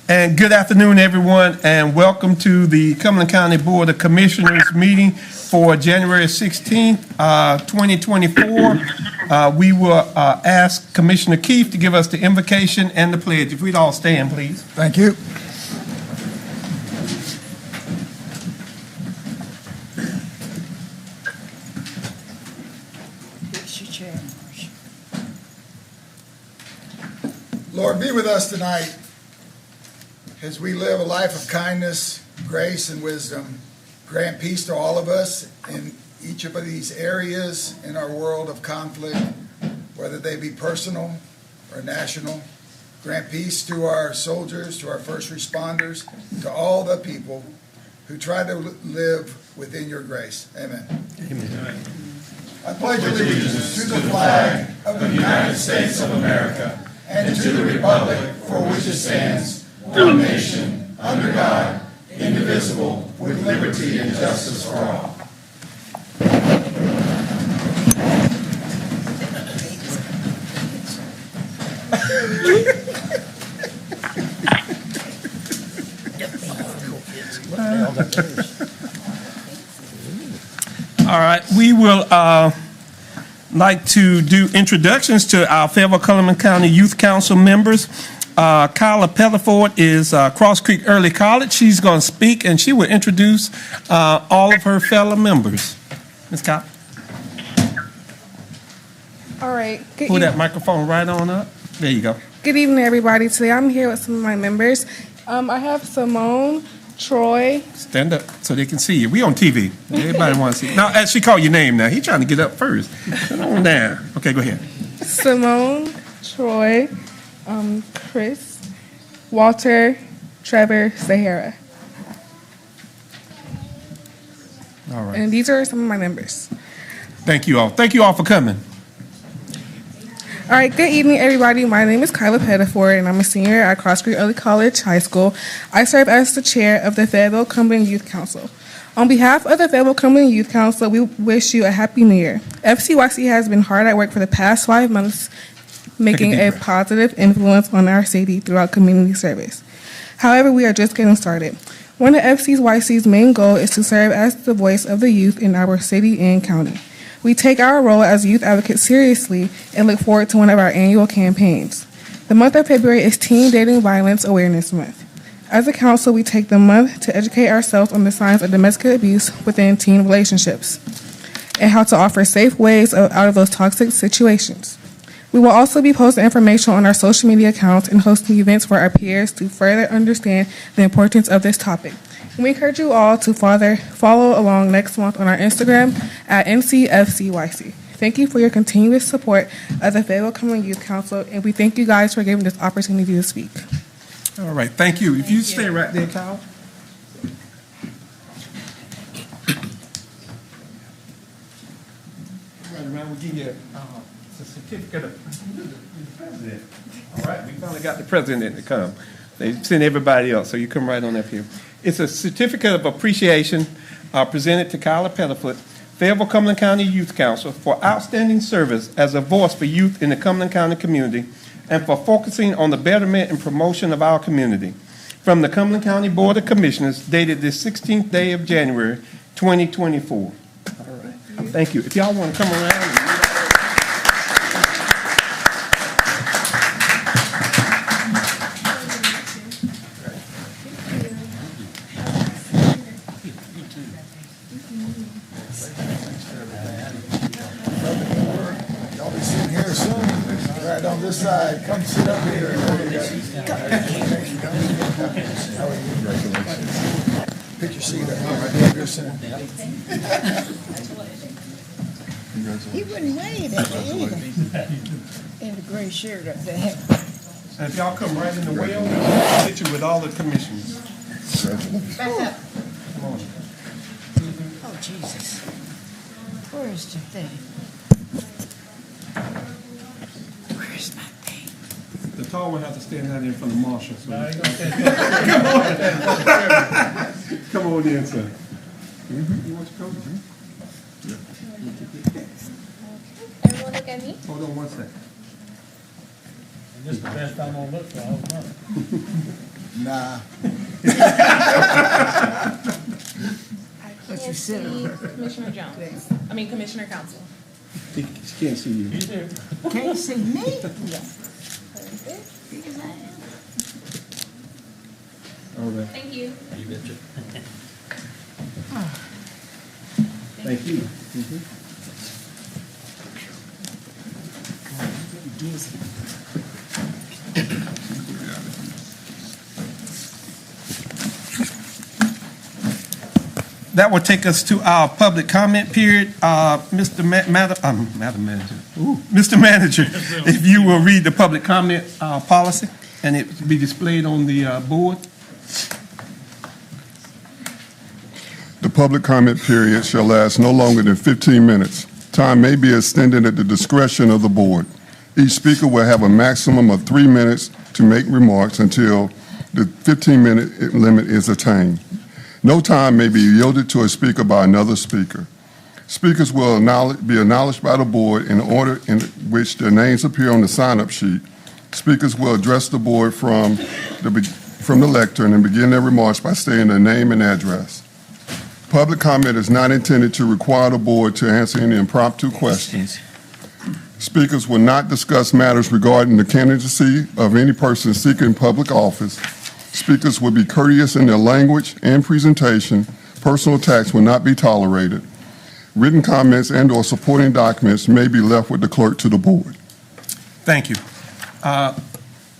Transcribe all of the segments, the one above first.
And good afternoon, everyone, and welcome to the Cumberland County Board of Commissioners meeting for January 16th, 2024. We will ask Commissioner Keefe to give us the invocation and the pledge. If we'd all stand, please. Thank you. Lord, be with us tonight as we live a life of kindness, grace, and wisdom. Grant peace to all of us in each of these areas in our world of conflict, whether they be personal or national. Grant peace to our soldiers, to our first responders, to all the people who try to live within your grace. Amen. Amen. I pledge allegiance to the flag of the United States of America and to the republic for which it stands, one nation, under God, indivisible, with liberty and justice for all. All right, we will like to do introductions to our Fayetteville-Cumberland County Youth Council members. Kyla Pettiford is Cross Creek Early College. She's going to speak, and she will introduce all of her fellow members. Ms. Kyla. All right. Pull that microphone right on up. There you go. Good evening, everybody. Today I'm here with some of my members. I have Simone, Troy. Stand up so they can see you. We on TV. Everybody wants to see. Now, as she call your name now. He's trying to get up first. Sit on down. Okay, go ahead. Simone, Troy, Chris, Walter, Trevor, Sahara. All right. And these are some of my members. Thank you all. Thank you all for coming. All right, good evening, everybody. My name is Kyla Pettiford, and I'm a senior at Cross Creek Early College High School. I serve as the chair of the Fayetteville-Cumberland Youth Council. On behalf of the Fayetteville-Cumberland Youth Council, we wish you a happy new year. FCYC has been hard at work for the past 5 months, making a positive influence on our city throughout community service. However, we are just getting started. One of FCYC's main goals is to serve as the voice of the youth in our city and county. We take our role as youth advocates seriously and look forward to one of our annual campaigns. The month of February is Teen Dating Violence Awareness Month. As a council, we take the month to educate ourselves on the signs of domestic abuse within teen relationships and how to offer safe ways out of those toxic situations. We will also be posting information on our social media accounts and hosting events for our peers to further understand the importance of this topic. We encourage you all to follow along next month on our Instagram at NCFCYC. Thank you for your continuous support of the Fayetteville-Cumberland Youth Council, and we thank you guys for giving this opportunity to speak. All right, thank you. If you stay right there, Kyle. Right around, we'll give you a certificate of the president. All right, we finally got the president to come. They sent everybody else, so you come right on up here. It's a certificate of appreciation presented to Kyla Pettiford, Fayetteville-Cumberland County Youth Council, for outstanding service as a voice for youth in the Cumberland County community and for focusing on the betterment and promotion of our community. From the Cumberland County Board of Commissioners, dated this 16th day of January, 2024. All right. Thank you. If y'all want to come around. Y'all be sitting here soon. Right on this side. Come sit up here. Pick your seat up here. Right there, son. He wouldn't wave at me either. In the gray shirt up there. And if y'all come right in the well, we'll sit you with all the commissioners. Back up. Come on. Oh, Jesus. Where's the thing? Where's my thing? The tall one has to stand out in front of Marshall. So come on in, sir. You want your coat? Everyone look at me. Hold on one second. This is the best I'm gonna look for all month. Nah. But you sit on. Commissioner Jones. Commissioner Council. He can't see you. He's there. Can't see me. All right. Thank you. You betcha. Thank you. That will take us to our public comment period. Madam Manager. Mr. Manager, if you will read the public comment policy, and it will be displayed on the board. The public comment period shall last no longer than 15 minutes. Time may be extended at the discretion of the board. Each speaker will have a maximum of 3 minutes to make remarks until the 15-minute limit is attained. No time may be yielded to a speaker by another speaker. Speakers will be acknowledged by the board in the order in which their names appear on the sign-up sheet. Speakers will address the board from the lectern and begin their remarks by stating their name and address. Public comment is not intended to require the board to answer any impromptu questions. Speakers will not discuss matters regarding the candidacy of any person seeking public office. Speakers will be courteous in their language and presentation. Personal attacks will not be tolerated. Written comments and/or supporting documents may be left with the clerk to the board. Thank you. How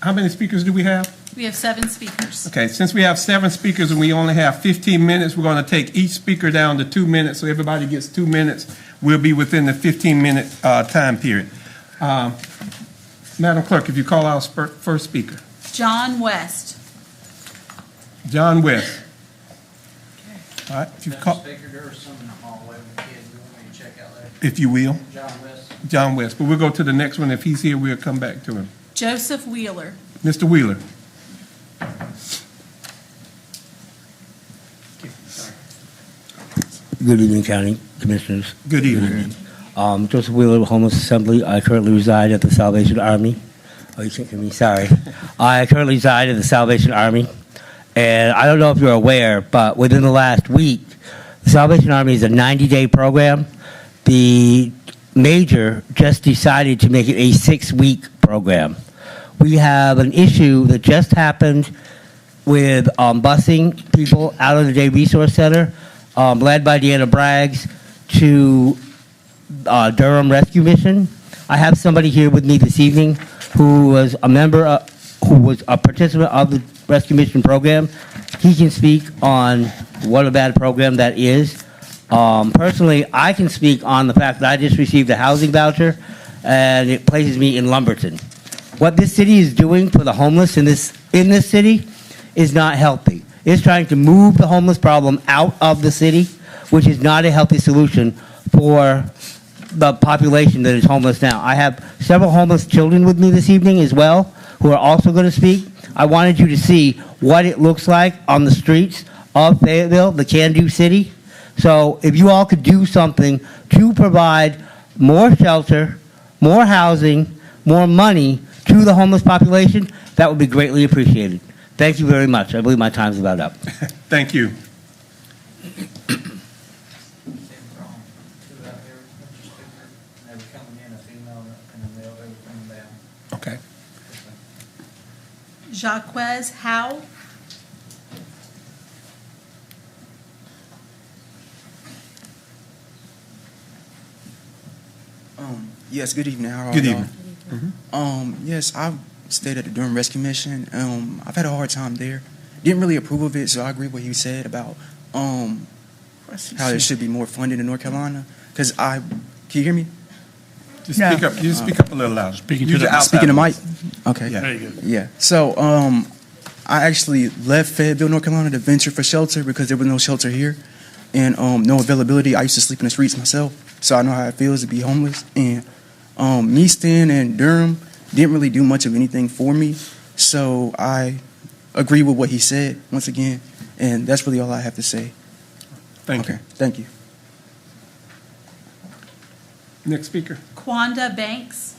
many speakers do we have? We have 7 speakers. Okay, since we have 7 speakers and we only have 15 minutes, we're going to take each speaker down to 2 minutes, so everybody gets 2 minutes. We'll be within the 15-minute time period. Madam Clerk, if you call our first speaker. John West. John West. All right, if you call, Speaker, there was some in the hallway with kids. You want me to check out there? if you will, John West. John West. But we'll go to the next one. If he's here, we'll come back to him. Joseph Wheeler. Mr. Wheeler. Good evening, County Commissioners. Good evening. Joseph Wheeler, Homeless Assembly. I currently reside at the Salvation Army. Oh, you can't hear me, sorry. I currently reside at the Salvation Army. And I don't know if you're aware, but within the last week, the Salvation Army is a 90-day program. The major just decided to make it a 6-week program. We have an issue that just happened with busing people out of the Day Resource Center, led by Deanna Braggs, to Durham Rescue Mission. I have somebody here with me this evening who was a participant of the Rescue Mission program. He can speak on what a bad program that is. Personally, I can speak on the fact that I just received a housing voucher, and it places me in Lumberton. What this city is doing for the homeless in this city is not healthy. It's trying to move the homeless problem out of the city, which is not a healthy solution for the population that is homeless now. I have several homeless children with me this evening as well, who are also going to speak. I wanted you to see what it looks like on the streets of Fayetteville, the can-do city. So if you all could do something to provide more shelter, more housing, more money to the homeless population, that would be greatly appreciated. Thank you very much. I believe my time's about up. Thank you. Two out there, bunch of speaker. They were coming in, a female and a male, they were coming down. Okay. Jaquez Howe. Yes, good evening. How are Good y'all? evening. Yes, I stayed at the Durham Rescue Mission. I've had a hard time there. Didn't really approve of it, so I agree with what you said about how there should be more funding in North Carolina. Can you hear me? Just speak up. You speak up a little louder. Speaking Use to your the- outside Speaking to voice. Mike? Okay. Yeah. There you go. Yeah. So I actually left Fayetteville, North Carolina to venture for shelter because there was no shelter here and no availability. I used to sleep in the streets myself, so I know how it feels to be homeless. And me staying in Durham didn't really do much of anything for me. So I agree with what he said once again. And that's really all I have to say. Thank Okay. Thank you. you. Next speaker. Quanda Banks.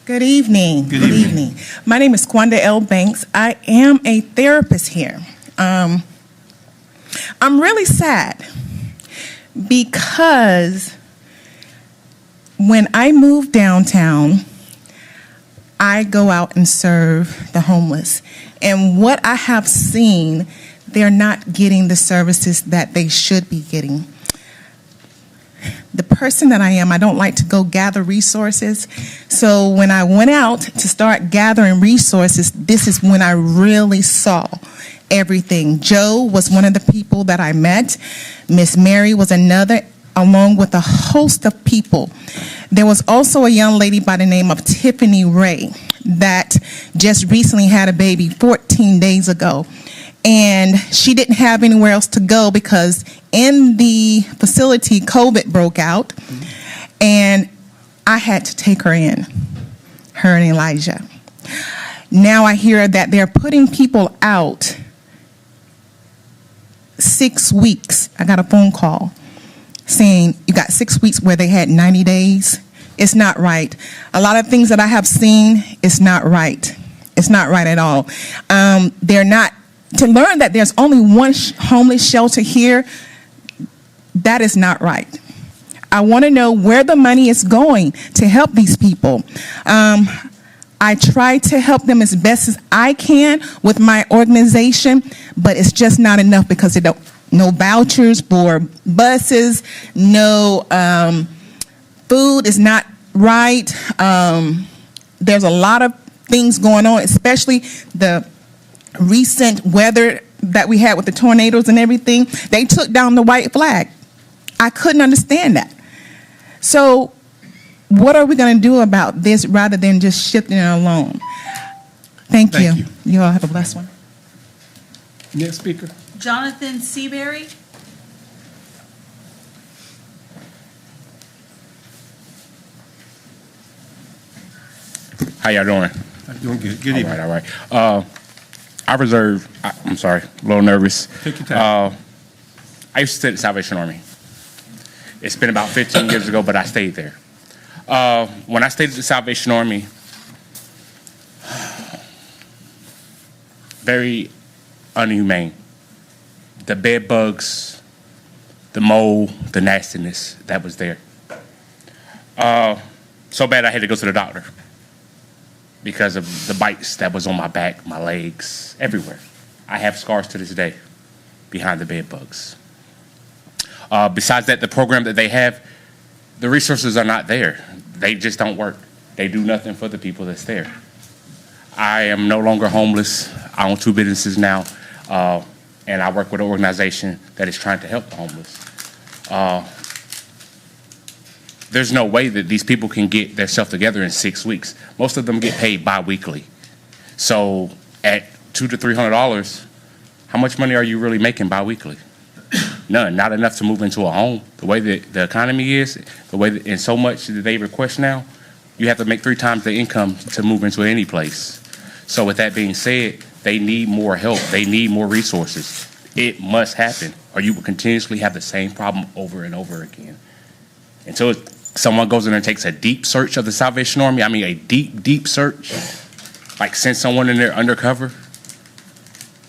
Good evening. Good evening. My name is Quanda L. Banks. I am a therapist here. I'm really sad because when I move downtown, I go out and serve the homeless. And what I have seen, they're not getting the services that they should be getting. The person that I am, I don't like to go gather resources. So when I went out to start gathering resources, this is when I really saw everything. Joe was one of the people that I met. Miss Mary was another, along with a host of people. There was also a young lady by the name of Tiffany Ray that just recently had a baby 14 days ago. And she didn't have anywhere else to go because in the facility, COVID broke out. And I had to take her in, her and Elijah. Now I hear that they're putting people out 6 weeks. I got a phone call saying you got 6 weeks where they had 90 days. It's not right. A lot of things that I have seen, it's not right. It's not right at all. They're not, to learn that there's only one homeless shelter here, that is not right. I want to know where the money is going to help these people. I try to help them as best as I can with my organization, but it's just not enough because they don't, no vouchers for buses, no food is not right. There's a lot of things going on, especially the recent weather that we had with the tornadoes and everything. They took down the white flag. I couldn't understand that. So what are we going to do about this rather than just shifting it alone? Thank you. You all have a blessed one. Next speaker. Jonathan Seabury. How y'all doing? I'm doing good. Good evening. All right. I'm sorry, a little nervous. Take your time. I used to stay at the Salvation Army. It's been about 15 years ago, but I stayed there. When I stayed at the Salvation Army, very inhumane. The bed bugs, the mold, the nastiness that was there. So bad I had to go to the doctor because of the bites that was on my back, my legs, everywhere. I have scars to this day behind the bed bugs. Besides that, the program that they have, the resources are not there. They just don't work. They do nothing for the people that's there. I am no longer homeless. I own 2 businesses now, and I work with an organization that is trying to help the homeless. There's no way that these people can get themselves together in 6 weeks. Most of them get paid bi-weekly. So at $200 to $300, how much money are you really making bi-weekly? None, not enough to move into a home. The way that the economy is, the way that, and so much that they request now, you have to make 3 times the income to move into any place. So with that being said, they need more help. They need more resources. It must happen, or you will continuously have the same problem over and over again. Until someone goes in and takes a deep search of the Salvation Army, I mean a deep, deep search, like send someone in there undercover,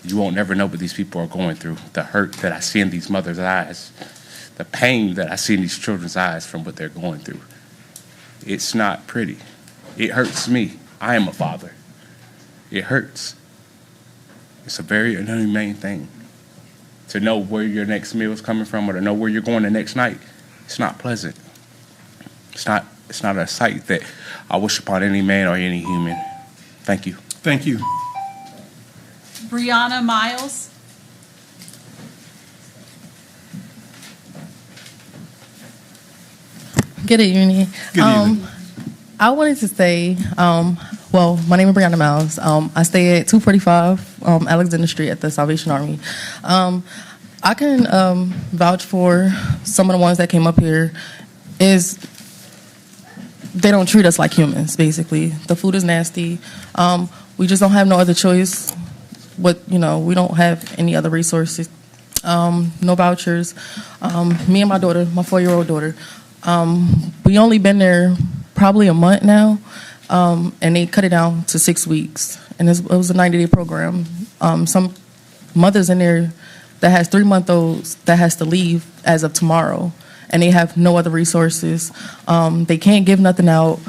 you won't never know what these people are going through. The hurt that I see in these mothers' eyes, the pain that I see in these children's eyes from what they're going through. It's not pretty. It hurts me. I am a father. It hurts. It's a very inhumane thing. To know where your next meal is coming from or to know where you're going the next night, it's not pleasant. It's not a sight that I wish upon any man or any human. Thank you. Thank you. Brianna Miles. Good evening. Good evening. I wanted to say, well, my name is Brianna Miles. I stay at 245 Alexander Street at the Salvation Army. I can vouch for some of the ones that came up here. They don't treat us like humans, basically. The food is nasty. We just don't have no other choice. We don't have any other resources. No vouchers. Me and my daughter, my 4-year-old daughter, we only been there probably a month now. and they cut it down to 6 weeks. And it was a 90-day program. Some mothers in there that has 3-month-olds that has to leave as of tomorrow, and they have no other resources. They can't give nothing out.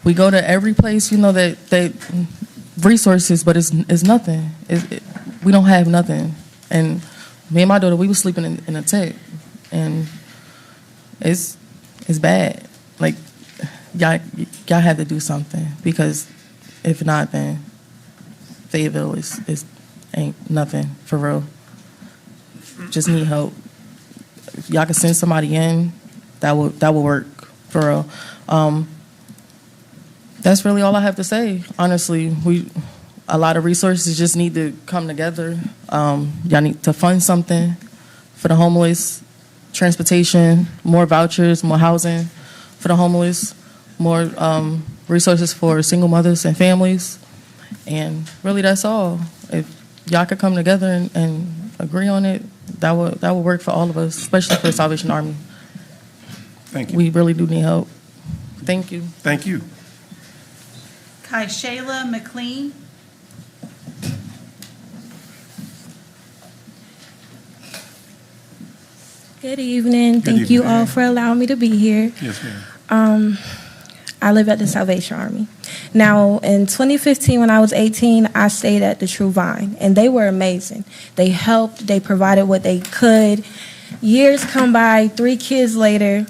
We go to every place, that resources, but it's nothing. We don't have nothing. And me and my daughter, we were sleeping in a tent, and it's bad. Like, y'all have to do something, because if not, then Fayetteville ain't nothing for real. Just need help. If y'all can send somebody in, that would work for real. That's really all I have to say. Honestly, a lot of resources just need to come together. Y'all need to fund something for the homeless, transportation, more vouchers, more housing for the homeless, more resources for single mothers and families, and really that's all. If y'all could come together and agree on it, that would work for all of us, especially for the Salvation Army. Thank you. We really do need help. Thank you. Thank you. Kaishayla McLean. Good evening. Thank you all for allowing me to be here. Yes, ma'am. I live at the Salvation Army. Now, in 2015, when I was 18, I stayed at the True Vine, and they were amazing. They helped. They provided what they could. Years come by, 3 kids later,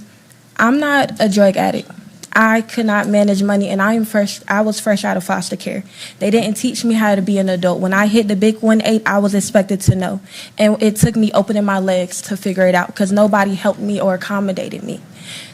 I'm not a drug addict. I could not manage money, and I was fresh out of foster care. They didn't teach me how to be an adult. When I hit the big 1-8, I was expected to know. And it took me opening my legs to figure it out, because nobody helped me or accommodated me.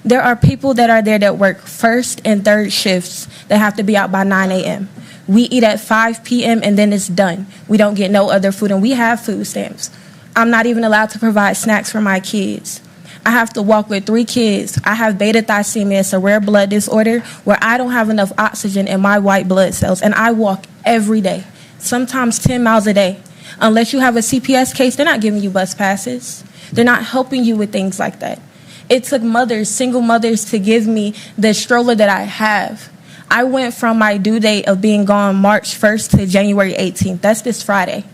There are people that are there that work first and third shifts that have to be out by 9 a.m. We eat at 5 p.m. and then it's done. We don't get no other food, and we have food stamps. I'm not even allowed to provide snacks for my kids. I have to walk with 3 kids. I have beta thalassemia. It's a rare blood disorder where I don't have enough oxygen in my white blood cells, and I walk every day, sometimes 10 miles a day. Unless you have a CPS case, they're not giving you bus passes. They're not helping you with things like that. It took mothers, single mothers, to give me the stroller that I have. I went from my due date of being gone March 1st to January 18th. That's this Friday.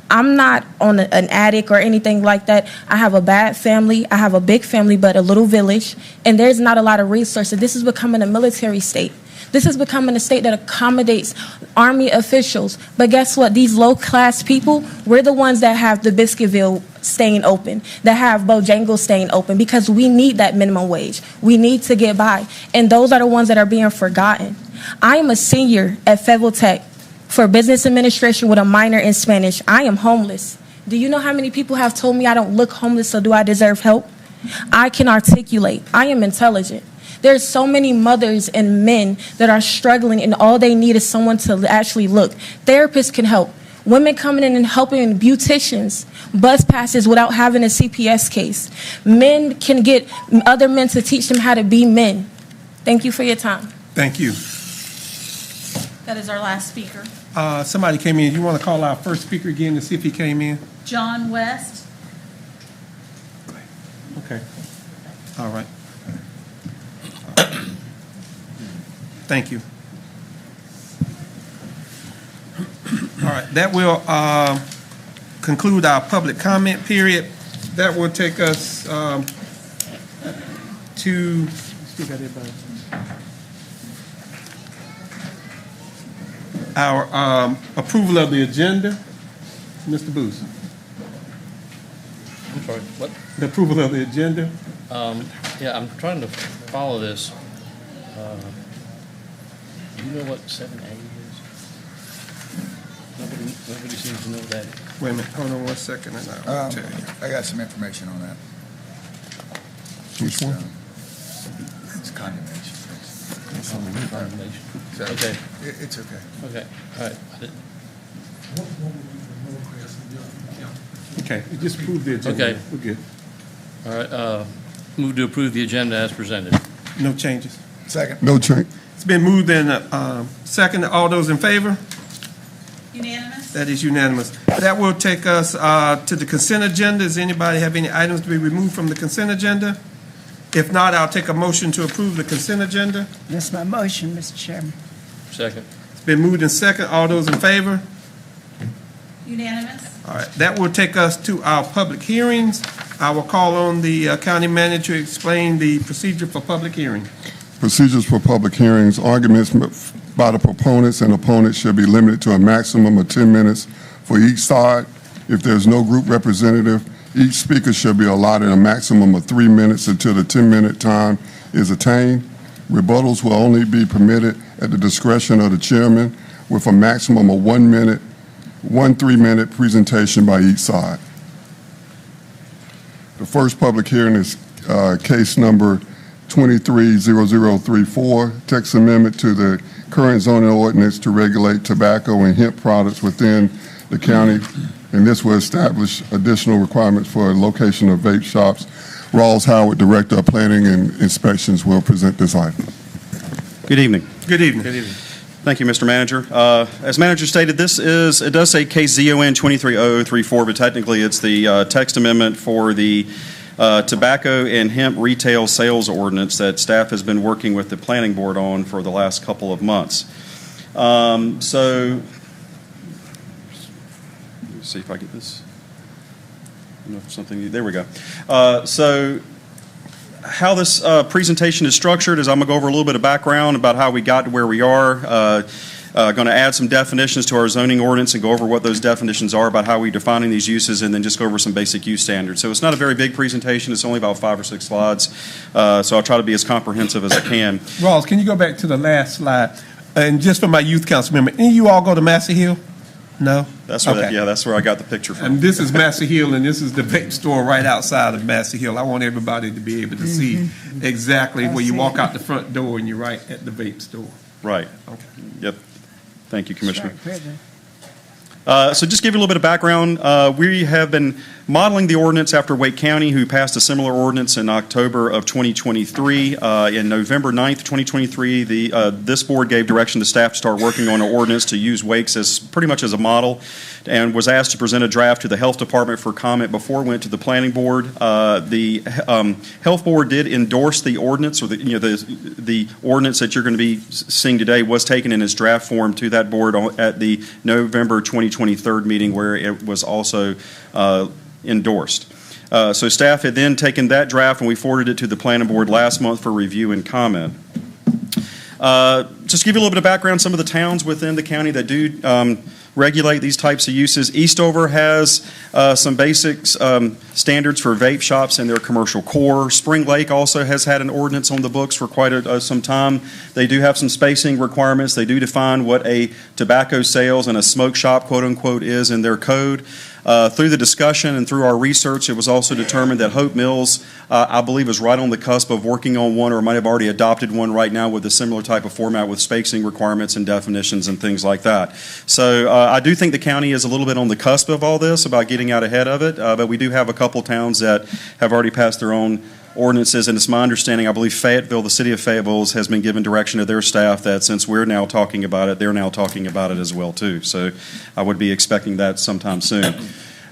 I'm not on an addict or anything like that. I have a bad family. I have a big family, but a little village, and there's not a lot of resources. This is becoming a military state. This is becoming a state that accommodates Army officials. But guess what? These low-class people, we're the ones that have the Biscuitville staying open, that have Bojangles staying open, because we need that minimum wage. We need to get by, and those are the ones that are being forgotten. I am a senior at Fayetteville Tech for business administration with a minor in Spanish. I am homeless. Do you know how many people have told me I don't look homeless, so do I deserve help? I can articulate. I am intelligent. There's so many mothers and men that are struggling, and all they need is someone to actually look. Therapists can help. Women coming in and helping beauticians, bus passes without having a CPS case. Men can get other men to teach them how to be men. Thank you for your time. Thank you. That is our last speaker. Somebody came in. You want to call our first speaker again to see if he came in? John West. Okay. All right. Thank you. All right. That will conclude our public comment period. That will take us to. Still got everybody. Our approval of the agenda. Mr. Booth. I'm sorry, what? The approval of the agenda. Yeah, I'm trying to follow this. Do you know what 7A is? Nobody seems to know that. Wait a minute, hold on 1 second, and I'll tell you. I got some information on that. Which one? It's condemnation. Condemnation. So, Okay. It's okay. Okay, all right. Okay, you just approve the agenda. Okay. We're good. All right, move to approve the agenda as presented. No changes. Second. No change. It's been moved and seconded. All those in favor? Unanimous? That is unanimous. That will take us to the consent agenda. Does anybody have any items to be removed from the consent agenda? If not, I'll take a motion to approve the consent agenda. That's my motion, Mr. Chairman. Second. It's been moved in second. All those in favor? Unanimous? All right, that will take us to our public hearings. I will call on the county manager to explain the procedure for public hearing. Procedures for public hearings. Arguments by the proponents and opponents should be limited to a maximum of 10 minutes for each side. If there's no group representative, each speaker should be allotted a maximum of 3 minutes until the 10-minute time is attained. Rebuttals will only be permitted at the discretion of the chairman with a maximum of 1 minute, 1 3-minute presentation by each side. The first public hearing is case number 230034, text amendment to the current zoning ordinance to regulate tobacco and hemp products within the county, and this will establish additional requirements for location of vape shops. Rawls Howard, Director of Planning and Inspections, will present this item. Good evening. Good evening. Good evening. Thank you, Mr. Manager. As Manager stated, it does say case ZON 230034, but technically it's the text amendment for the tobacco and hemp retail sales ordinance that staff has been working with the planning board on for the last couple of months. So, let me see if I get this. I don't know if something, there we go. So, how this presentation is structured is I'm going to go over a little bit of background about how we got to where we are. Going to add some definitions to our zoning ordinance and go over what those definitions are about how we're defining these uses, and then just go over some basic use standards. So it's not a very big presentation. It's only about 5 or 6 slides. So I'll try to be as comprehensive as I can. Rawls, can you go back to the last slide? And just for my youth council member, any of you all go to Massey Hill? No? That's where, Okay. that's where I got the picture from. And this is Massey Hill, and this is the vape store right outside of Massey Hill. I want everybody to be able to see exactly where you walk out the front door and you're right at the vape store. Right. Okay. Yep. Thank you, Commissioner. So just give you a little bit of background. We have been modeling the ordinance after Wake County, who passed a similar ordinance in October of 2023. In November 9th, 2023, this board gave direction to staff to start working on an ordinance to use Wake's as pretty much as a model, and was asked to present a draft to the Health Department for comment before it went to the Planning Board. The Health Board did endorse the ordinance, or the ordinance that you're going to be seeing today was taken in its draft form to that board at the November 2023 meeting, where it was also endorsed. So staff had then taken that draft and we forwarded it to the Planning Board last month for review and comment. Just to give you a little bit of background, some of the towns within the county that do regulate these types of uses. Eastover has some basic standards for vape shops in their commercial core. Spring Lake also has had an ordinance on the books for quite some time. They do have some spacing requirements. They do define what a tobacco sales and a smoke shop, quote unquote, is in their code. Through the discussion and through our research, it was also determined that Hope Mills, I believe, is right on the cusp of working on one, or might have already adopted one right now with a similar type of format with spacing requirements and definitions and things like that. So I do think the county is a little bit on the cusp of all this about getting out ahead of it, but we do have a couple towns that have already passed their own ordinances, and it's my understanding, I believe Fayetteville, the city of Fayetteville, has been given direction to their staff that since we're now talking about it, they're now talking about it as well too. So I would be expecting that sometime soon.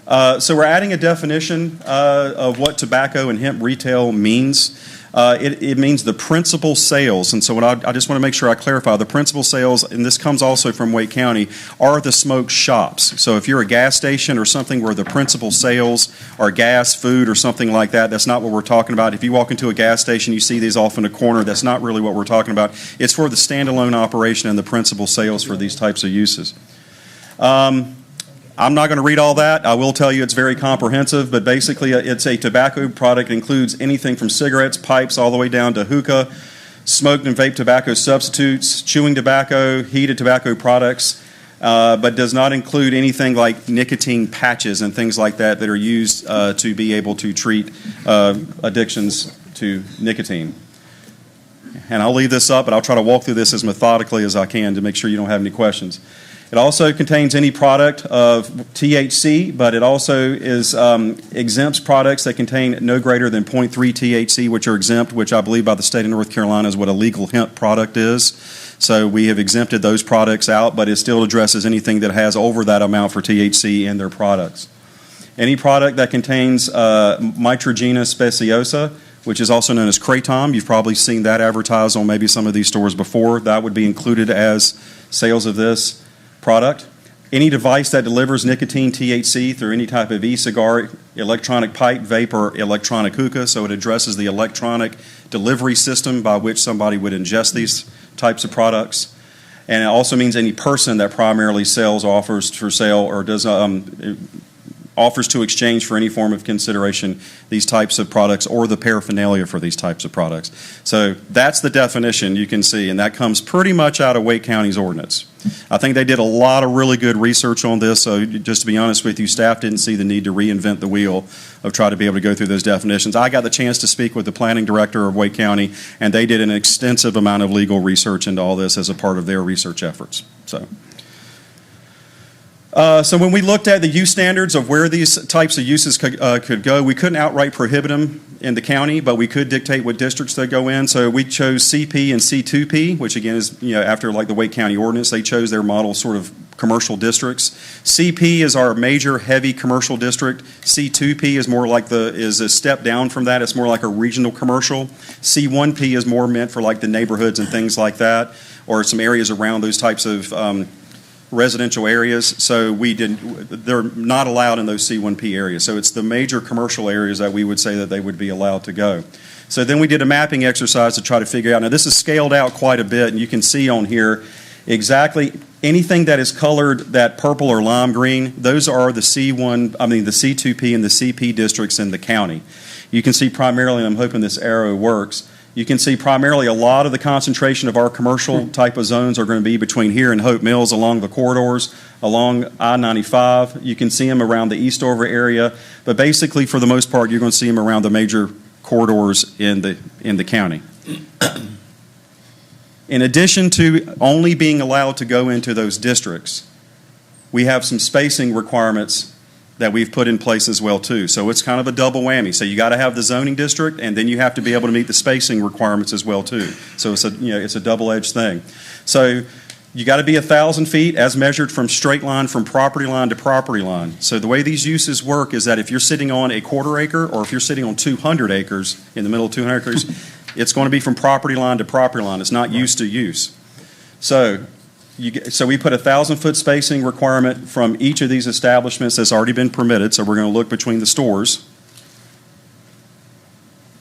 So we're adding a definition of what tobacco and hemp retail means. It means the principal sales, and so what I just want to make sure I clarify, the principal sales, and this comes also from Wake County, are the smoke shops. So if you're a gas station or something where the principal sales are gas, food, or something like that, that's not what we're talking about. If you walk into a gas station, you see these off in a corner, that's not really what we're talking about. It's for the standalone operation and the principal sales for these types of uses. I'm not going to read all that. I will tell you it's very comprehensive, but basically it's a tobacco product. It includes anything from cigarettes, pipes, all the way down to hookah, smoked and vape tobacco substitutes, chewing tobacco, heated tobacco products, but does not include anything like nicotine patches and things like that that are used to be able to treat addictions to nicotine. And I'll leave this up, but I'll try to walk through this as methodically as I can to make sure you don't have any questions. It also contains any product of THC, but it also exempts products that contain no greater than 0.3 THC, which are exempt, which I believe by the state of North Carolina is what a legal hemp product is. So we have exempted those products out, but it still addresses anything that has over that amount for THC in their products. Any product that contains Mitragina speciosa, which is also known as Kratom. You've probably seen that advertised on maybe some of these stores before. That would be included as sales of this product. Any device that delivers nicotine, THC through any type of e-cigar, electronic pipe, vape, or electronic hookah, so it addresses the electronic delivery system by which somebody would ingest these types of products. And it also means any person that primarily sells, offers for sale, or does offers to exchange for any form of consideration these types of products or the paraphernalia for these types of products. So that's the definition you can see, and that comes pretty much out of Wake County's ordinance. I think they did a lot of really good research on this, so just to be honest with you, staff didn't see the need to reinvent the wheel of trying to be able to go through those definitions. I got the chance to speak with the planning director of Wake County, and they did an extensive amount of legal research into all this as a part of their research efforts. So when we looked at the use standards of where these types of uses could go, we couldn't outright prohibit them in the county, but we could dictate what districts they go in. So we chose CP and C2P, which again is, after like the Wake County ordinance, they chose their model sort of commercial districts. CP is our major heavy commercial district. C2P is more like is a step down from that. It's more like a regional commercial. C1P is more meant for like the neighborhoods and things like that, or some areas around those types of residential areas, so they're not allowed in those C1P areas. So it's the major commercial areas that we would say that they would be allowed to go. So then we did a mapping exercise to try to figure out, now this is scaled out quite a bit, and you can see on here exactly anything that is colored that purple or lime green, those are the the C2P and the CP districts in the county. You can see primarily, and I'm hoping this arrow works, you can see primarily a lot of the concentration of our commercial type of zones are going to be between here and Hope Mills along the corridors, along I-95. You can see them around the Eastover area, but basically for the most part, you're going to see them around the major corridors in the county. In addition to only being allowed to go into those districts, we have some spacing requirements that we've put in place as well too. So it's kind of a double whammy. So you got to have the zoning district, and then you have to be able to meet the spacing requirements as well too. So it's a double-edged thing. So you got to be 1,000 feet as measured from straight line from property line to property line. So the way these uses work is that if you're sitting on a quarter acre, or if you're sitting on 200 acres, in the middle of 200 acres, it's going to be from property line to property line. It's not use to use. So we put 1,000-foot spacing requirement from each of these establishments that's already been permitted, so we're going to look between the stores.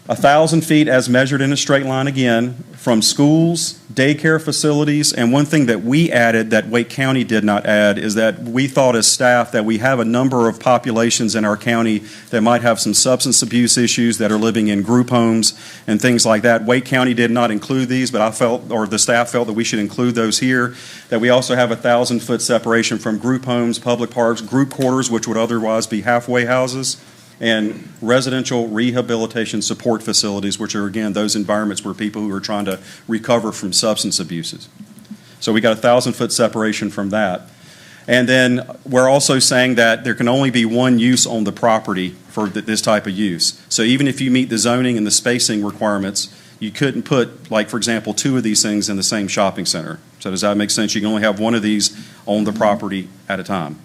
1,000 feet as measured in a straight line again from schools, daycare facilities, and one thing that we added that Wake County did not add is that we thought as staff that we have a number of populations in our county that might have some substance abuse issues that are living in group homes and things like that. Wake County did not include these, but I felt, or the staff felt, that we should include those here, that we also have 1,000-foot separation from group homes, public parks, group quarters, which would otherwise be halfway houses, and residential rehabilitation support facilities, which are, again, those environments where people who are trying to recover from substance abuses. So we got 1,000-foot separation from that. And then we're also saying that there can only be one use on the property for this type of use. So even if you meet the zoning and the spacing requirements, you couldn't put, like, for example, 2 of these things in the same shopping center. So does that make sense? You can only have one of these on the property at a time.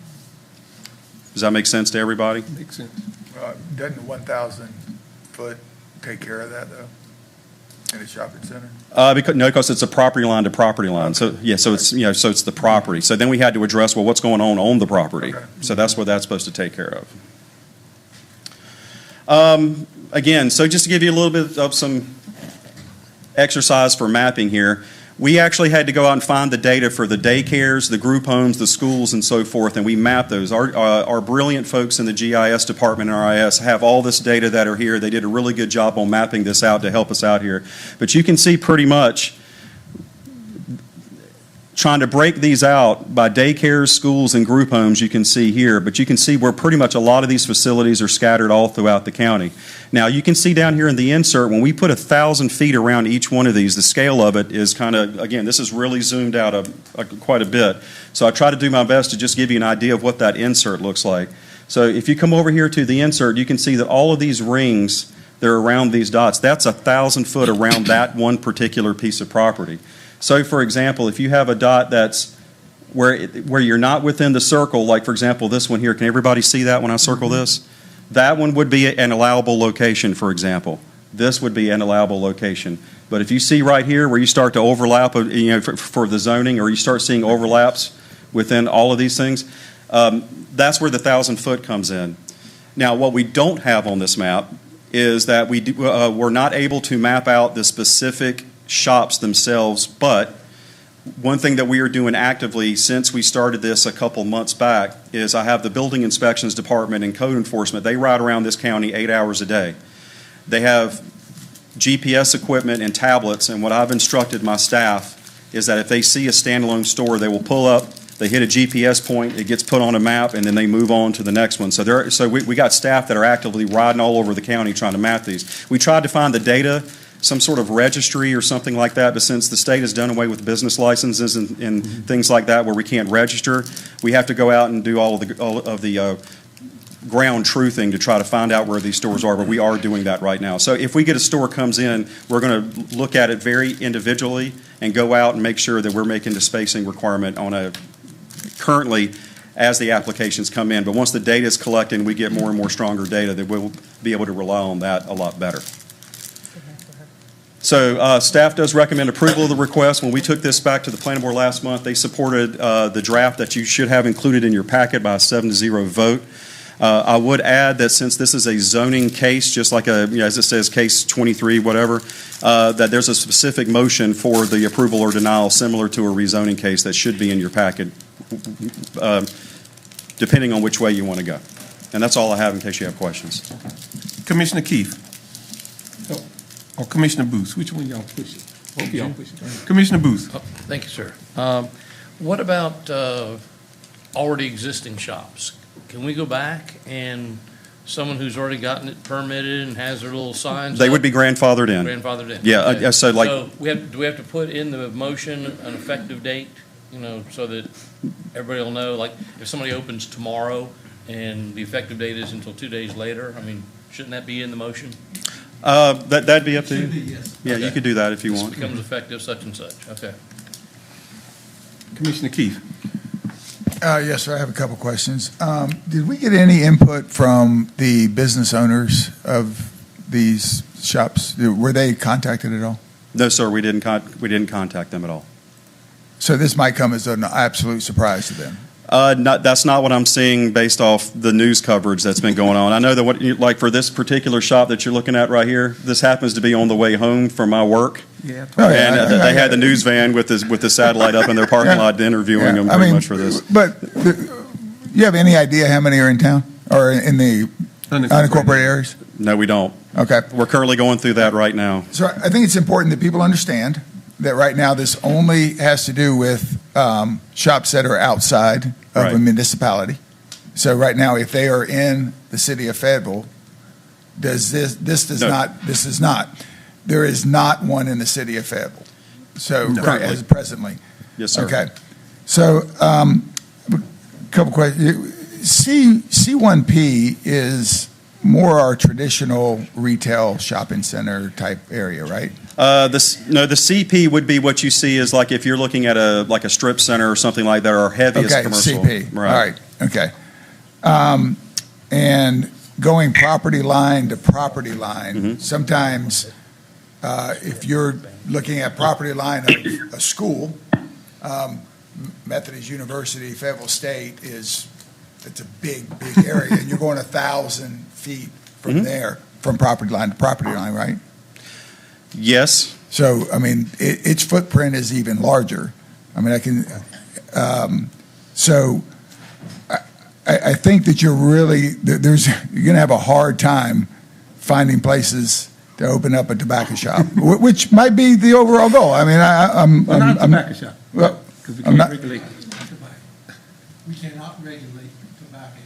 Does that make sense to everybody? Makes sense. Doesn't the 1,000-foot take care of that, though, in a shopping center? Because it's a property line to property line. So yeah, so it's so it's the property. So then we had to address, well, what's going on the property? Okay. So that's what that's supposed to take care of. Again, so just to give you a little bit of some exercise for mapping here. We actually had to go out and find the data for the daycares, the group homes, the schools, and so forth, and we mapped those. Our brilliant folks in the GIS department in RIS have all this data that are here. They did a really good job on mapping this out to help us out here. But you can see pretty much trying to break these out by daycares, schools, and group homes, you can see here. But you can see where pretty much a lot of these facilities are scattered all throughout the county. Now, you can see down here in the insert, when we put 1,000 feet around each one of these, the scale of it is kind of, again, this is really zoomed out quite a bit. So I try to do my best to just give you an idea of what that insert looks like. So if you come over here to the insert, you can see that all of these rings that are around these dots, that's 1,000 foot around that one particular piece of property. So, for example, if you have a dot that's where you're not within the circle, like, for example, this one here, can everybody see that when I circle this? That one would be an allowable location, for example. this would be an allowable location. But if you see right here where you start to overlap, for the zoning, or you start seeing overlaps within all of these things, that's where the 1,000-foot comes in. Now, what we don't have on this map is that we're not able to map out the specific shops themselves, but one thing that we are doing actively since we started this a couple months back is I have the building inspections department and code enforcement. They ride around this county 8 hours a day. They have GPS equipment and tablets, and what I've instructed my staff is that if they see a standalone store, they will pull up, they hit a GPS point, it gets put on a map, and then they move on to the next one. So we got staff that are actively riding all over the county trying to map these. We tried to find the data, some sort of registry or something like that, but since the state has done away with business licenses and things like that where we can't register, we have to go out and do all of the ground truthing to try to find out where these stores are, but we are doing that right now. So if we get a store comes in, we're going to look at it very individually and go out and make sure that we're making the spacing requirement on a currently as the applications come in. But once the data is collected and we get more and more stronger data, then we'll be able to rely on that a lot better. So staff does recommend approval of the request. When we took this back to the planning board last month, they supported the draft that you should have included in your packet by a 7-0 vote. I would add that since this is a zoning case, just like as it says, case 23, whatever, that there's a specific motion for the approval or denial similar to a rezoning case that should be in your packet, depending on which way you want to go. And that's all I have in case you have questions. Commissioner Keefe. Or Commissioner Booth, which one y'all pushing? Both y'all pushing. Commissioner Booth. Oh, thank you, sir. What about already existing shops? Can we go back and someone who's already gotten it permitted and has their little signs They up, would be grandfathered in. grandfathered in? Yeah, Okay. so like. So do we have to put in the motion an effective date, so that everybody will know? Like, if somebody opens tomorrow and the effective date is until 2 days later, I mean, shouldn't that be in the motion? That'd be up to you. Yes. Yeah, you Okay. could do that if you This want. becomes effective such and such, okay. Commissioner Keefe. Yes, sir, I have a couple questions. Did we get any input from the business owners of these shops? Were they contacted at all? No, sir, we didn't contact them at all. So this might come as an absolute surprise to them. That's not what I'm seeing based off the news coverage that's been going on. I know that like for this particular shop that you're looking at right here, this happens to be on the way home from my work. Yeah. And they had the news van with the satellite up in their parking lot interviewing them pretty much for this. But you have any idea how many are in town or in the unincorporated areas? No, we don't. Okay. We're currently going through that right now. So I think it's important that people understand that right now this only has to do with shops that are outside of a municipality. So right now, if they are in the city of Fayetteville, this is not. There is not one in the city of Fayetteville. So as presently. Yes, sir. Okay. So a couple questions. C1P is more our traditional retail shopping center type area, right? The CP would be what you see is like if you're looking at a strip center or something like that, our heaviest commercial. CP. Right. All right. Okay. And going property line to property line, sometimes if you're looking at property line of a school, Methodist University, Fayetteville State it's a big area, and you're going 1,000 feet from there, from property line to property line, right? Yes. So, I mean, its footprint is even larger. I mean, I think that you're going to have a hard time finding places to open up a tobacco shop, which might be the overall goal. I mean, I'm not a tobacco shop. Well, Because we can't regulate. We cannot regulate tobacco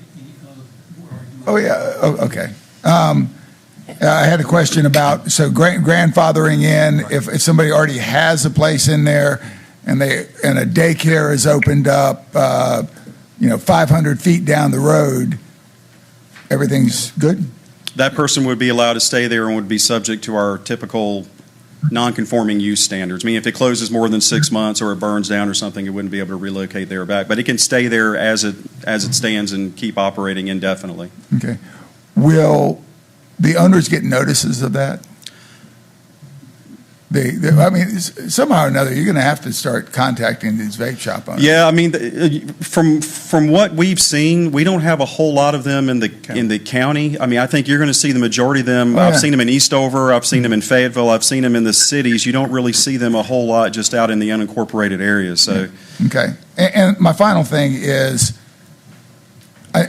Oh, yeah, okay. I had a question about, so grandfathering in, if somebody already has a place in there and a daycare is opened up, 500 feet down the road, everything's good? That person would be allowed to stay there and would be subject to our typical non-conforming use standards. I mean, if it closes more than 6 months or it burns down or something, it wouldn't be able to relocate there or back. But it can stay there as it stands and keep operating indefinitely. Okay. Will the owners get notices of that? I mean, somehow or another, you're going to have to start contacting these vape shop owners. Yeah, I mean, from what we've seen, we don't have a whole lot of them in the county. I mean, I think you're going to see the majority of them. Oh, I've yeah. seen them in Eastover. I've seen them in Fayetteville. I've seen them in the cities. You don't really see them a whole lot just out in the unincorporated areas. So, Okay. And my final thing is,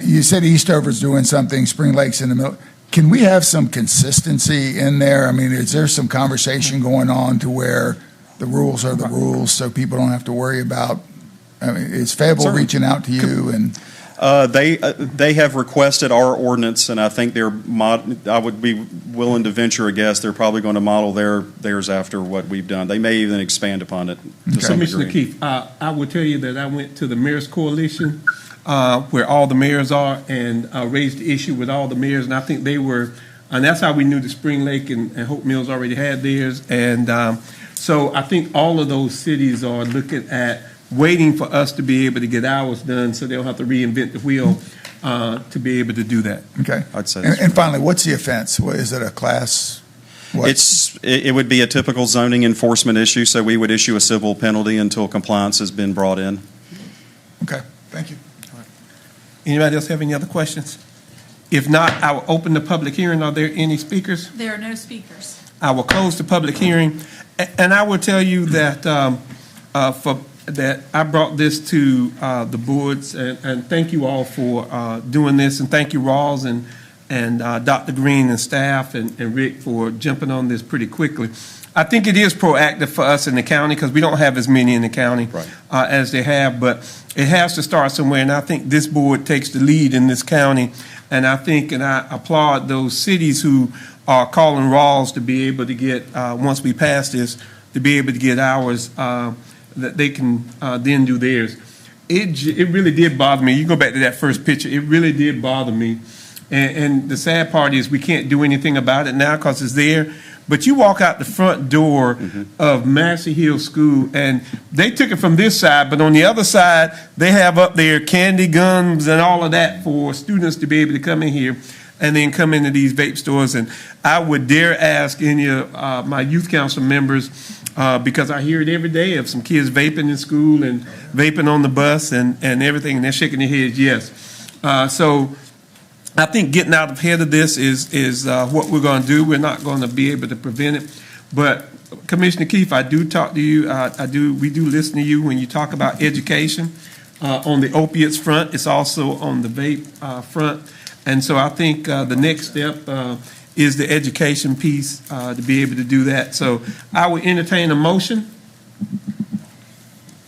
you said Eastover's doing something, Spring Lake's in the middle. Can we have some consistency in there? I mean, is there some conversation going on to where the rules are the rules so people don't have to worry about, I mean, is Fayetteville Certainly. reaching out to you and? they have requested our ordinance, and I think I would be willing to venture a guess they're probably going to model theirs after what we've done. They may even expand upon it to some Commissioner degree. Keefe, I will tell you that I went to the Mayor's Coalition, where all the mayors are, and raised the issue with all the mayors, and I think they were, and that's how we knew the Spring Lake and Hope Mills already had theirs. And so I think all of those cities are looking at waiting for us to be able to get ours done, so they'll have to reinvent the wheel to be able to do that. Okay. I'd say And finally, what's the offense? What, is it a class? What? It would be a typical zoning enforcement issue, so we would issue a civil penalty until compliance has been brought in. Okay, thank you. Anybody else have any other questions? If not, I will open the public hearing. Are there any speakers? There are no speakers. I will close the public hearing, and I will tell you that that I brought this to the boards, and thank you all for doing this, and thank you, Rawls and Dr. Green and staff and Rick for jumping on this pretty quickly. I think it is proactive for us in the county because we don't have as many in the county as they have, but it has to start somewhere, and I think this board takes the lead in this county, and I applaud those cities who are calling Rawls to be able to get, once we pass this, to be able to get ours, that they can then do theirs. It really did bother me. You go back to that first picture, it really did bother me. And the sad part is we can't do anything about it now because it's there. But you walk out the front door of Massey Hill School, and they took it from this side, but on the other side, they have up there candy, gums, and all of that for students to be able to come in here and then come into these vape stores. And I would dare ask any of my youth council members, because I hear it every day of some kids vaping in school and vaping on the bus and everything, and they're shaking their heads yes. So I think getting out ahead of this is what we're going to do. We're not going to be able to prevent it. But Commissioner Keefe, I do talk to you. We do listen to you when you talk about education on the opiates front. It's also on the vape front. And so I think the next step is the education piece to be able to do that. So I will entertain a motion.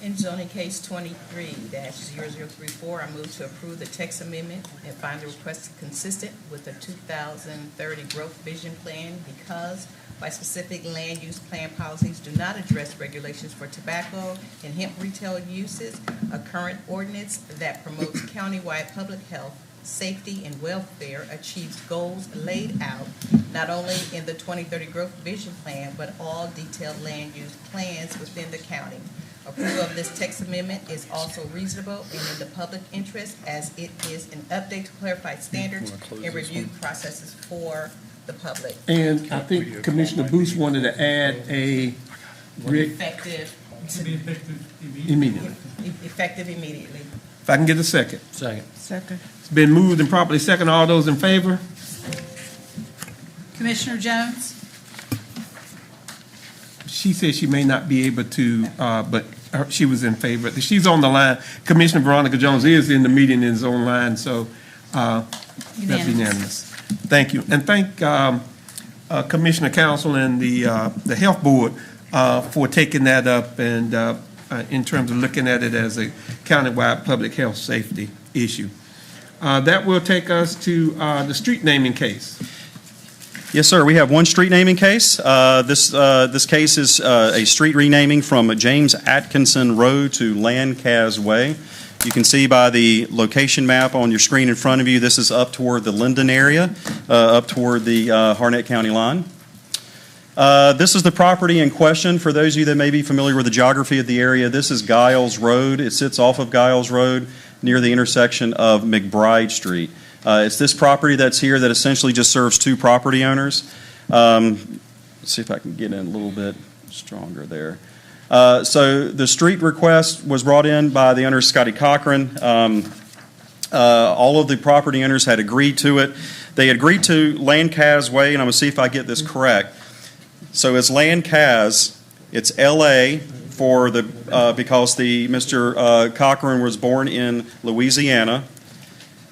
In zoning case 23-0034, I move to approve the text amendment and find the request consistent with the 2030 growth vision plan because by specific land use plan policies do not address regulations for tobacco and hemp retail uses, a current ordinance that promotes countywide public health, safety, and welfare achieves goals laid out not only in the 2030 growth vision plan, but all detailed land use plans within the county. Approval of this text amendment is also reasonable and in the public interest as it is an update to clarify standards and review processes for the public. And I think Commissioner Booth wanted to add a Effective immediately. Effective immediately. If I can get a second. Second. Second. It's been moved and properly second. All those in favor? Commissioner Jones? She said she may not be able to, but she was in favor. She's on the line. Commissioner Veronica Jones is in the meeting and is online, so that's unanimous. Thank you. And thank Commissioner Council and the Health Board for taking that up and in terms of looking at it as a countywide public health safety issue. That will take us to the street naming case. Yes, sir. We have one street naming case. This case is a street renaming from James Atkinson Road to Lancaz Way. You can see by the location map on your screen in front of you, this is up toward the Linden area, up toward the Harnett County line. This is the property in question. For those of you that may be familiar with the geography of the area, this is Giles Road. It sits off of Giles Road near the intersection of McBride Street. It's this property that's here that essentially just serves two property owners. Let's see if I can get in a little bit. stronger there. So the street request was brought in by the owner, Scotty Cochran. All of the property owners had agreed to it. They agreed to Lancaz Way, and I'm going to see if I get this correct. So it's Lancaz, it's LA for the, because Mr. Cochran was born in Louisiana.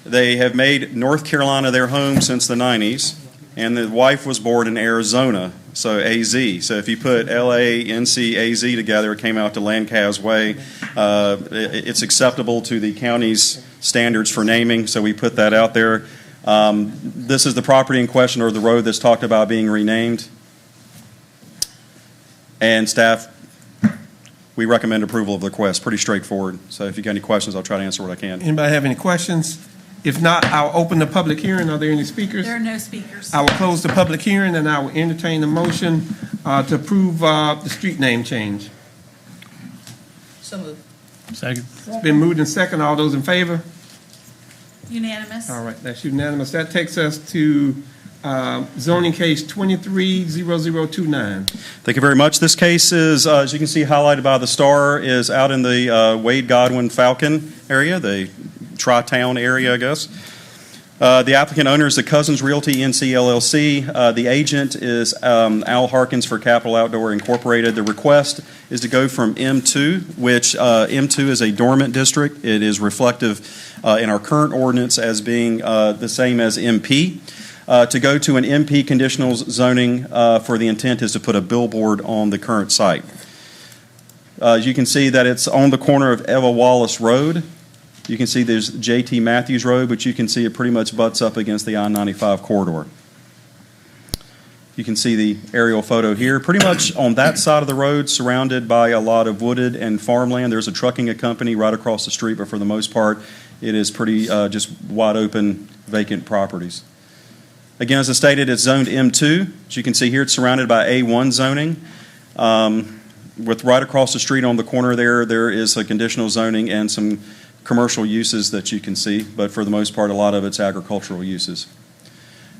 They have made North Carolina their home since the 90s, and the wife was born in Arizona, so AZ. So if you put LA, NC, AZ together, it came out to Lancaz Way. It's acceptable to the county's standards for naming, so we put that out there. This is the property in question, or the road that's talked about being renamed. And staff, we recommend approval of the request. Pretty straightforward. So if you got any questions, I'll try to answer what I can. Anybody have any questions? If not, I'll open the public hearing. Are there any speakers? There are no speakers. I will close the public hearing, and I will entertain a motion to approve the street name change. So moved. Second. It's been moved and second. All those in favor? Unanimous. All right, that's unanimous. That takes us to zoning case 230029. Thank you very much. This case is, as you can see highlighted by the star, is out in the Wade Godwin Falcon area, the Tri-Town area, I guess. The applicant owner is the Cousins Realty NC LLC. The agent is Al Harkins for Capital Outdoor Incorporated. The request is to go from M2, which M2 is a dormant district. It is reflective in our current ordinance as being the same as MP. To go to an MP conditional zoning for the intent is to put a billboard on the current site. As you can see that it's on the corner of Eva Wallace Road. You can see there's J.T. Matthews Road, but you can see it pretty much butts up against the I-95 corridor. You can see the aerial photo here. Pretty much on that side of the road, surrounded by a lot of wooded and farmland. There's a trucking company right across the street, but for the most part, it is pretty just wide open, vacant properties. Again, as I stated, it's zoned M2. As you can see here, it's surrounded by A1 zoning. With right across the street on the corner there is a conditional zoning and some commercial uses that you can see, but for the most part, a lot of it's agricultural uses.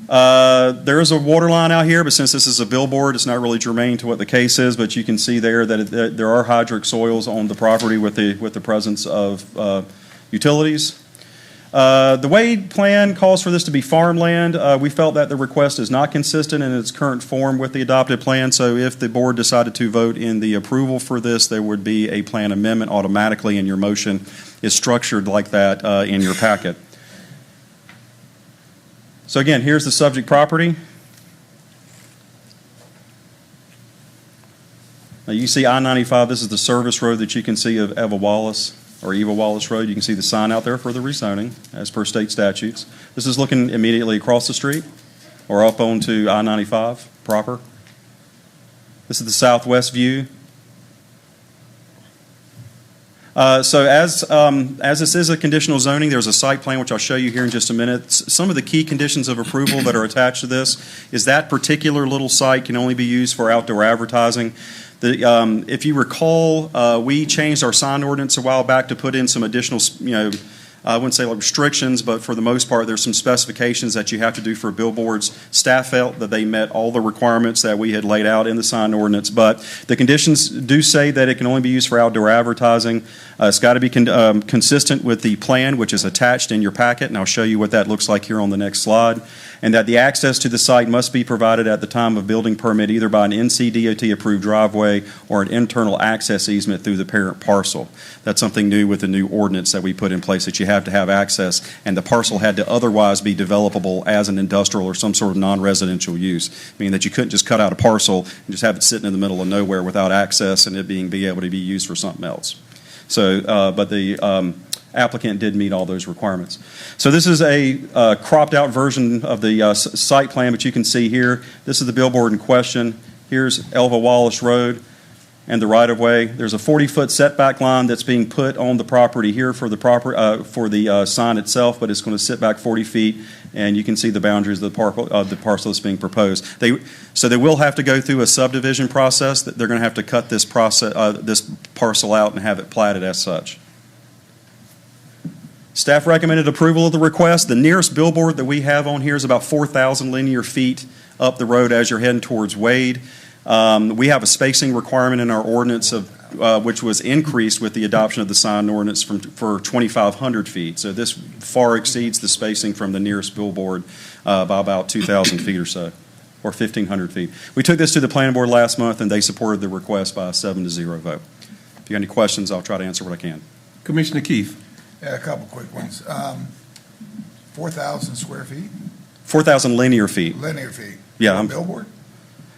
There is a water line out here, but since this is a billboard, it's not really germane to what the case is, but you can see there that there are hydric soils on the property with the presence of utilities. The Wade plan calls for this to be farmland. We felt that the request is not consistent in its current form with the adopted plan, so if the board decided to vote in the approval for this, there would be a plan amendment automatically, and your motion is structured like that in your packet. So again, here's the subject property. Now you see I-95, this is the service road that you can see of Eva Wallace Road. You can see the sign out there for the rezoning as per state statutes. This is looking immediately across the street or up onto I-95 proper. This is the southwest view. So as this is a conditional zoning, there's a site plan, which I'll show you here in just a minute. Some of the key conditions of approval that are attached to this is that particular little site can only be used for outdoor advertising. If you recall, we changed our sign ordinance a while back to put in some additional, I wouldn't say like restrictions, but for the most part, there's some specifications that you have to do for billboards. Staff felt that they met all the requirements that we had laid out in the sign ordinance, but the conditions do say that it can only be used for outdoor advertising. It's got to be consistent with the plan, which is attached in your packet, and I'll show you what that looks like here on the next slide, and that the access to the site must be provided at the time of building permit, either by an NCDOT approved driveway or an internal access easement through the parent parcel. That's something new with the new ordinance that we put in place, that you have to have access, and the parcel had to otherwise be developable as an industrial or some sort of non-residential use, meaning that you couldn't just cut out a parcel and just have it sitting in the middle of nowhere without access and it be able to be used for something else. So, but the applicant did meet all those requirements. So this is a cropped out version of the site plan, but you can see here, this is the billboard in question. Here's Eva Wallace Road and the right-of-way. There's a 40-foot setback line that's being put on the property here for the sign itself, but it's going to sit back 40 feet, and you can see the boundaries of the parcel that's being proposed. So they will have to go through a subdivision process. They're going to have to cut this parcel out and have it platted as such. Staff recommended approval of the request. The nearest billboard that we have on here is about 4,000 linear feet up the road as you're heading towards Wade. We have a spacing requirement in our ordinance of, which was increased with the adoption of the sign ordinance for 2,500 feet. So this far exceeds the spacing from the nearest billboard by about 2,000 feet or so, or 1,500 feet. We took this to the planning board last month, and they supported the request by a 7-0 vote. If you have any questions, I'll try to answer what I can. Commissioner Keith. Yeah, a couple quick ones. 4,000 square feet, 4,000 linear feet. linear feet. Yeah, For a I'm- billboard?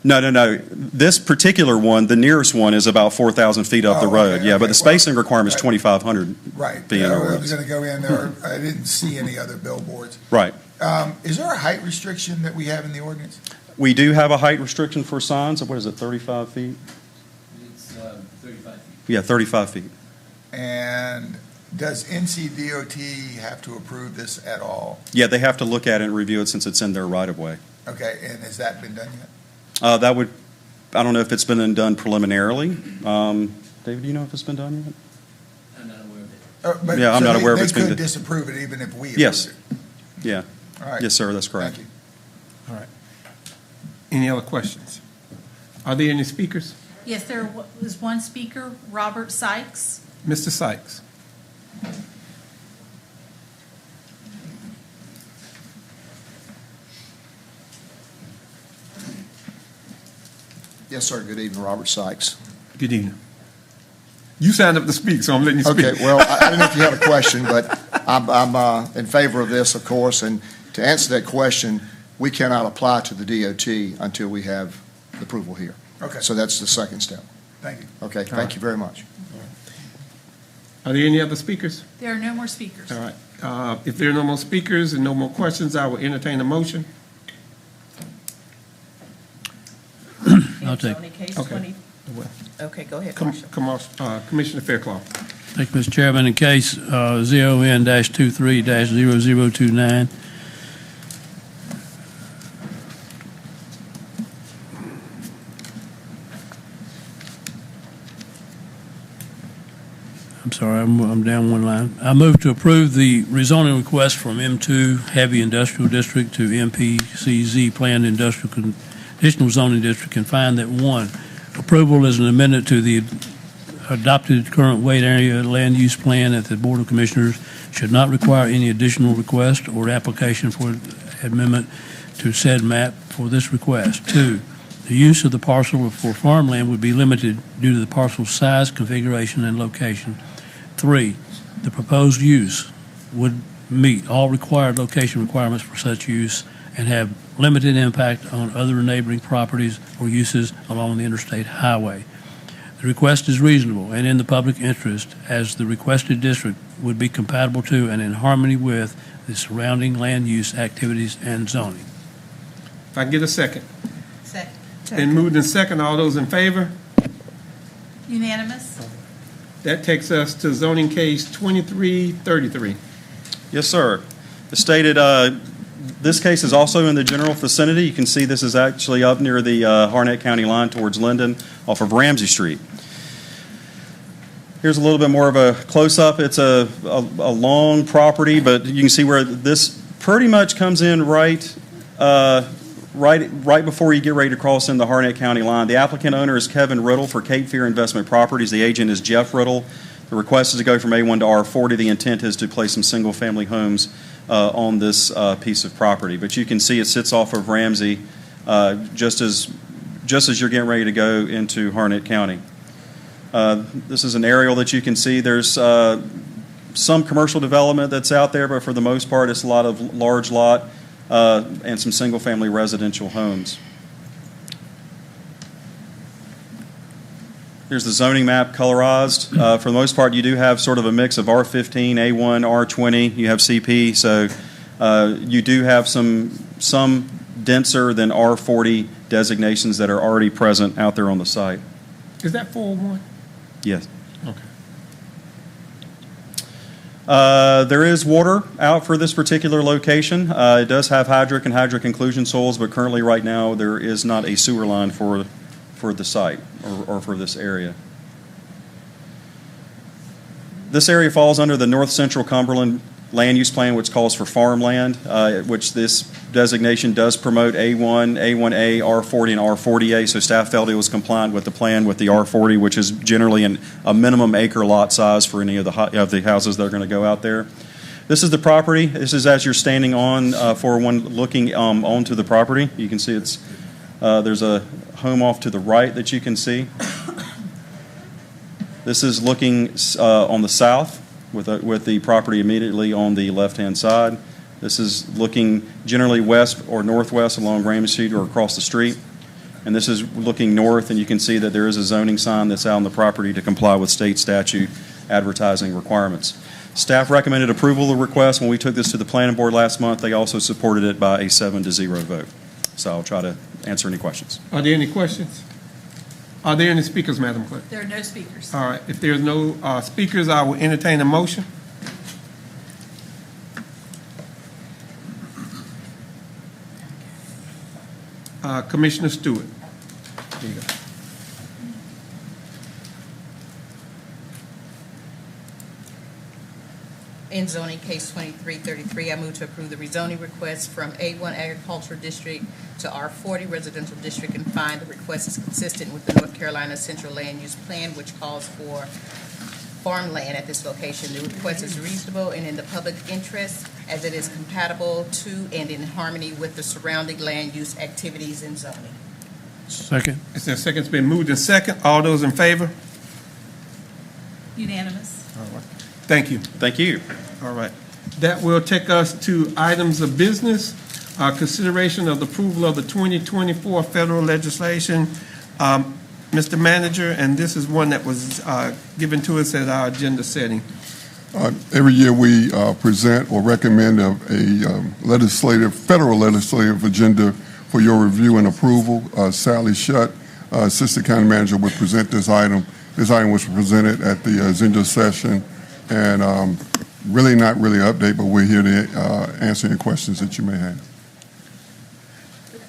No. This particular one, the nearest one, is about 4,000 feet up the Oh, road. okay, Yeah, but okay. the spacing requirement is Right. 2,500 Right. feet in Yeah, our I was ordinance. going to go in there. I didn't see any other billboards. Right. Is there a height restriction that we have in the ordinance? We do have a height restriction for signs. What is it, 35 feet? It's 35 feet. Yeah, 35 feet. And does NCDOT have to approve this at all? Yeah, they have to look at it and review it since it's in their right-of-way. Okay, and has that been done yet? I don't know if it's been done preliminarily. David, do you know if it's been done yet? I'm not aware of it. But- Yeah, I'm so not aware of it's They been could done. disapprove it even if we approve Yes. it? Yeah. All right. Yes, sir, that's correct. Thank you. All right. Any other questions? Are there any speakers? Yes, there was one speaker, Robert Sykes. Mr. Sykes. Yes, sir. Good evening, Robert Sykes. Good evening. You signed up to speak, so I'm letting you speak. Okay, well, I don't know if you have a question, but I'm in favor of this, of course, and to answer that question, we cannot apply to the DOT until we have approval here. Okay. So that's the second step. Thank you. Okay, thank you very much. Are there any other speakers? There are no more speakers. All right. If there are no more speakers and no more questions, I will entertain a motion. I'll take. Case Okay. 20. Okay, go ahead, Marshall. Commissioner Fairclough. Thank you, Mr. Chairman. In case ZON-23-0029, I'm sorry, I'm down one line. I move to approve the rezoning request from M2 Heavy Industrial District to MPCZ Planned Industrial Conditional Zoning District and find that, one, approval is an amendment to the adopted current Wade area land use plan that the Board of Commissioners should not require any additional request or application for amendment to said map for this request. Two, the use of the parcel for farmland would be limited due to the parcel's size, configuration, and location. Three, the proposed use would meet all required location requirements for such use and have limited impact on other neighboring properties or uses along the interstate highway. The request is reasonable and in the public interest, as the requested district would be compatible to and in harmony with the surrounding land use activities and zoning. If I can get a second. Second. Been moved in second. All those in favor? Unanimous? That takes us to zoning case 2333. Yes, sir. As stated, this case is also in the general vicinity. You can see this is actually up near the Harnett County line towards Linden off of Ramsey Street. Here's a little bit more of a close-up. It's a long property, but you can see where this pretty much comes in right before you get ready to cross in the Harnett County line. The applicant owner is Kevin Riddle for Cape Fear Investment Properties. The agent is Jeff Riddle. The request is to go from A1 to R40. The intent is to place some single-family homes on this piece of property. But you can see it sits off of Ramsey just as you're getting ready to go into Harnett County. This is an aerial that you can see. There's some commercial development that's out there, but for the most part, it's a lot of large lot and some single-family residential homes. Here's the zoning map colorized. For the most part, you do have sort of a mix of R15, A1, R20. You have CP, so you do have some denser than R40 designations that are already present out there on the site. Is that 401? Yes. Okay. There is water out for this particular location. It does have hydric and hydric inclusion soils, but currently right now there is not a sewer line for the site or for this area. This area falls under the North Central Cumberland land use plan, which calls for farmland, which this designation does promote A1, A1A, R40, and R40A. So staff felt it was compliant with the plan with the R40, which is generally a minimum acre lot size for any of the houses that are going to go out there. This is the property. This is as you're standing on for one looking onto the property. You can see there's a home off to the right that you can see. This is looking on the south with the property immediately on the left-hand side. This is looking generally west or northwest along Raymond Street or across the street. And this is looking north, and you can see that there is a zoning sign that's out on the property to comply with state statute advertising requirements. Staff recommended approval of the request. When we took this to the planning board last month, they also supported it by a 7-0 vote. So I'll try to answer any questions. Are there any questions? Are there any speakers, Madam Clerk? There are no speakers. All right, if there's no speakers, I will entertain a motion. Commissioner Stewart. There you go. In zoning case 2333, I move to approve the rezoning request from A1 Agricultural District to R40 Residential District and find the request is consistent with the North Carolina Central Land Use Plan, which calls for farmland at this location. The request is reasonable and in the public interest as it is compatible to and in harmony with the surrounding land use activities and zoning. Second. It's a second. It's been moved and second. All those in favor? Unanimous. All right. Thank you. Thank you. All right. That will take us to items of business. Consideration of the approval of the 2024 federal legislation. Mr. Manager, and this is one that was given to us at our agenda setting. Every year we present or recommend a federal legislative agenda for your review and approval. Sally Shutt, Assistant County Manager, would present this item. This item was presented at the agenda session, and really not really an update, but we're here to answer any questions that you may have.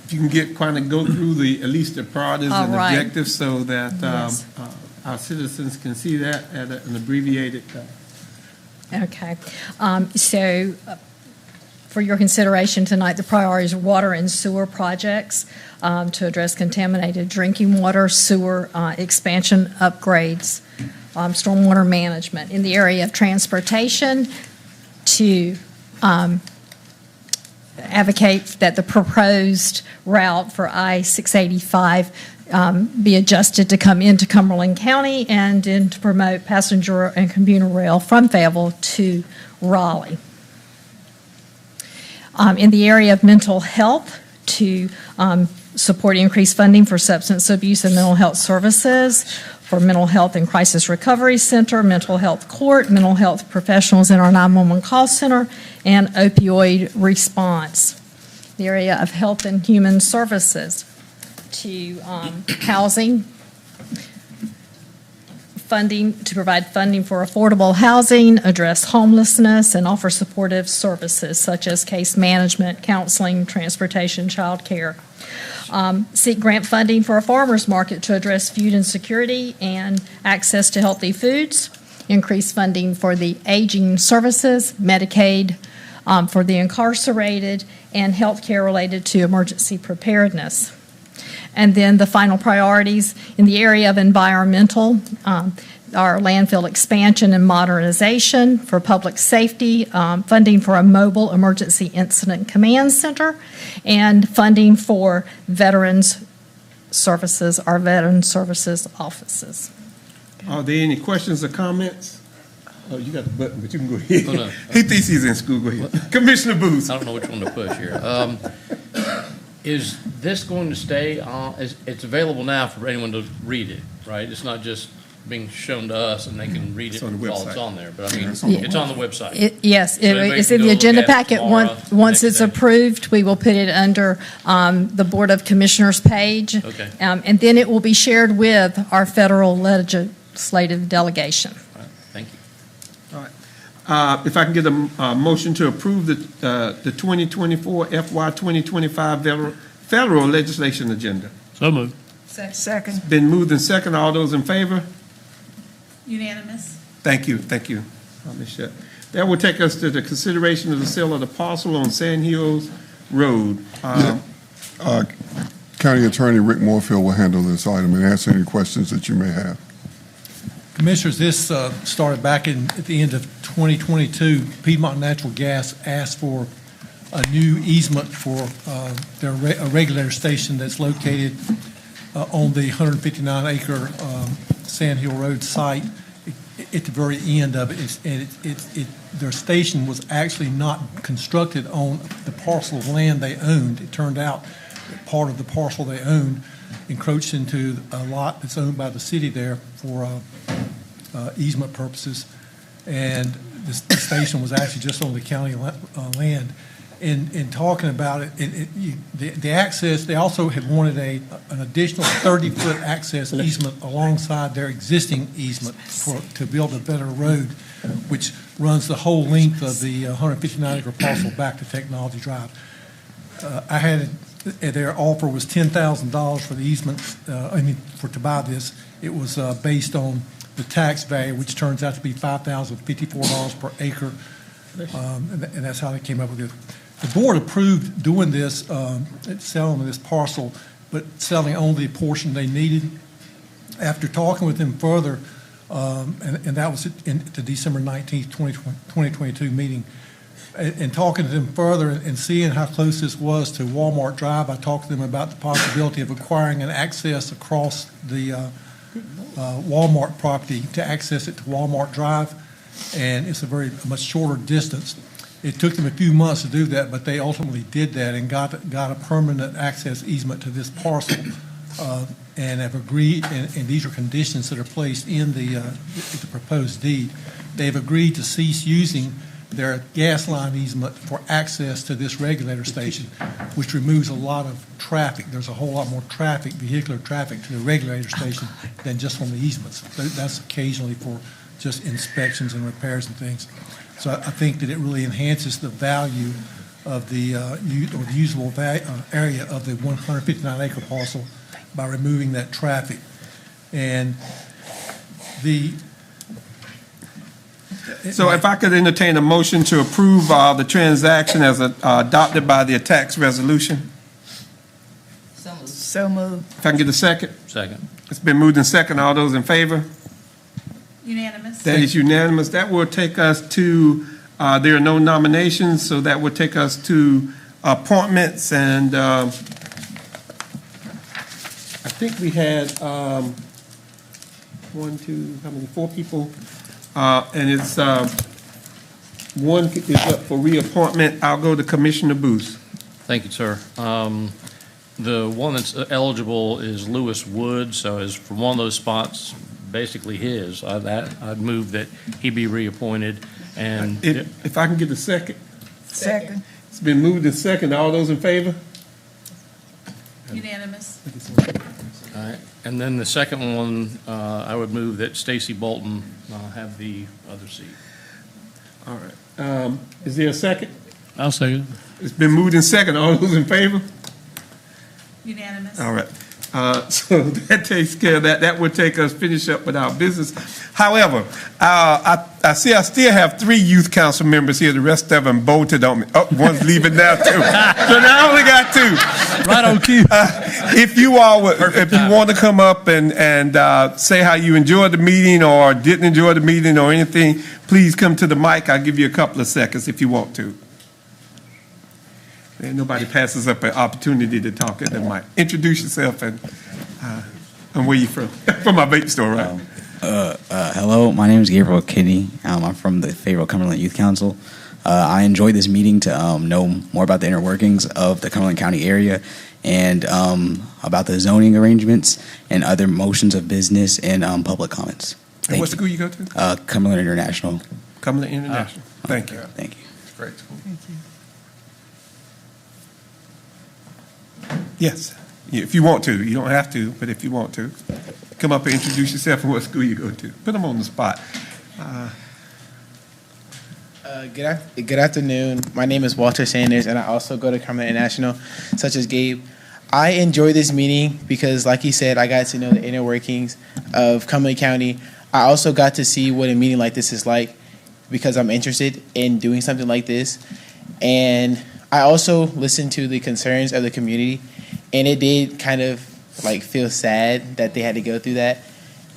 If you can kind of go through at least the priorities and right. objectives so that Yes. our citizens can see that at an abbreviated. Okay. So for your consideration tonight, the priorities are water and sewer projects to address contaminated drinking water, sewer expansion upgrades, stormwater management. In the area of transportation, to advocate that the proposed route for I-685 be adjusted to come into Cumberland County, and then to promote passenger and commuter rail from Fayetteville to Raleigh. In the area of mental health, to support increased funding for substance abuse and mental health services, for mental health and crisis recovery center, mental health court, mental health professionals in our 911 call center, and opioid response. The area of health and human services, to housing, funding, to provide funding for affordable housing, address homelessness, and offer supportive services such as case management, counseling, transportation, child care. Seek grant funding for a farmer's market to address food insecurity and access to healthy foods. Increase funding for the aging services, Medicaid for the incarcerated, and health care related to emergency preparedness. And then the final priorities in the area of environmental, our landfill expansion and modernization, for public safety, funding for a mobile emergency incident command center, and funding for veterans services, our veteran services offices. Are there any questions or comments? Oh, you got the button, but you can go ahead. Oh, no. He thinks he's in school. Go ahead. Commissioner Booth. I don't know which one to push here. Is this going to stay on? It's available now for anyone to read it, right? It's not just being shown to us and they can read it while it's on there. But I mean, it's on the website. Yes, So anybody it's can in go the look agenda at it packet. tomorrow, Once next it's day. approved, we will put it under the Board of Commissioners page. Okay. And then it will be shared with our federal legislative delegation. All right, thank you. If I can get a motion to approve the 2024 FY 2025 federal legislation agenda. So moved. Second. Been moved and second. All those in favor? Unanimous. Thank you, Ms. Shutt. That will take us to the consideration of the sale of the parcel on Sand Hills Road. County Attorney Rick Moorfield will handle this item and answer any questions that you may have. Commissioners, this started back at the end of 2022. Piedmont Natural Gas asked for a new easement for their regulator station that's located on the 159-acre Sand Hill Road site at the very end of it. Their station was actually not constructed on the parcel of land they owned. It turned out that part of the parcel they owned encroached into a lot that's owned by the city there for easement purposes, and the station was actually just on the county land. In talking about it, the access, they also had wanted an additional 30-foot access easement alongside their existing easement to build a better road, which runs the whole length of the 159-acre parcel back to Technology Drive. Their offer was $10,000 for the easement, to buy this. It was based on the tax value, which turns out to be $5,054 per acre, and that's how they came up with it. The board approved doing this, selling this parcel, but selling only the portion they needed. After talking with them further, and that was in the December 19th, 2022 meeting, and talking to them further and seeing how close this was to Walmart Drive, I talked to them about the possibility of acquiring an access across the Walmart property to access it to Walmart Drive, and it's a much shorter distance. It took them a few months to do that, but they ultimately did that and got a permanent access easement to this parcel, and have agreed, and these are conditions that are placed in the proposed deed. They've agreed to cease using their gas line easement for access to this regulator station, which removes a lot of traffic. There's a whole lot more traffic, vehicular traffic, to the regulator station than just on the easements. That's occasionally for just inspections and repairs and things. So I think that it really enhances the value of the usable area of the 159-acre parcel by removing that traffic. And so if I could entertain a motion to approve the transaction as adopted by the tax resolution. So moved. If I can get a second. Second. It's been moved in second. All those in favor? Unanimous. That is unanimous. That will take us to, there are no nominations, so that will take us to appointments. And I think we had 4 people. And it's one is up for reappointment. I'll go to Commissioner Booth. Thank you, sir. The one that's eligible is Lewis Wood, so as for one of those spots, basically his, I'd move that he be reappointed. And if I can get a second. Second. It's been moved in second. All those in favor? Unanimous. All right. And then the second one, I would move that Stacy Bolton have the other seat. All right. Is there a second? I'll second. It's been moved in second. All those in favor? Unanimous. All right. So that takes care of that. That would take us finish up with our business. However, I see I still have 3 youth council members here. The rest of them bolted on me. Oh, one's leaving now too. So now I only got 2. Right on cue. If you all would, if you want to come up and say how you enjoyed the meeting or didn't enjoy the meeting or anything, please come to the mic. I'll give you a couple of seconds if you want to. And nobody passes up an opportunity to talk at the mic. Introduce yourself and where you from? From my vape store, right? Hello, my name is Gabriel Kinney. I'm from the Fayetteville Cumberland Youth Council. I enjoyed this meeting to know more about the inner workings of the Cumberland County area and about the zoning arrangements and other motions of business and public comments. And what school you go to? Cumberland International. Cumberland International. Thank you. Thank you. It's great school. Thank you. Yes, if you want to. You don't have to, but if you want to. Come up and introduce yourself and what school you go to. Put them on the spot. Good afternoon. My name is Walter Sanders, and I also go to Cumberland International, such as Gabe. I enjoy this meeting because, like he said, I got to know the inner workings of Cumberland County. I also got to see what a meeting like this is like, because I'm interested in doing something like this. And I also listened to the concerns of the community, and it did kind of like feel sad that they had to go through that.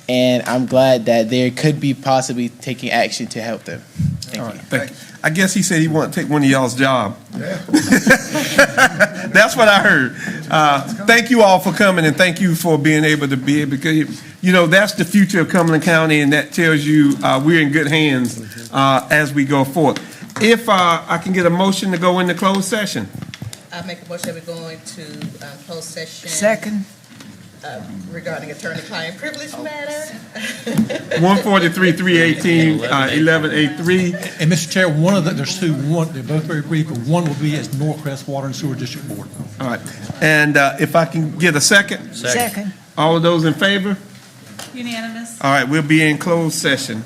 And I'm glad that there could be possibly taking action to help them. Thank you. Thank you. I guess he said he wanted to take one of y'all's job. That's what I heard. Thank you all for coming, and thank you for being able to be able to, you know, that's the future of Cumberland County, and that tells you we're in good hands as we go forward. If I can get a motion to go into closed session. I make a motion that we go into closed session. Second. Regarding attorney-client privilege matter. 143, 318, 1183. And Mr. Chair, there's two. One, they're both very brief, but one will be as Norcrest Water and Sewer District Board. All right. And if I can get a second? Second. All of those in favor? Unanimous. All right, we'll be in closed session.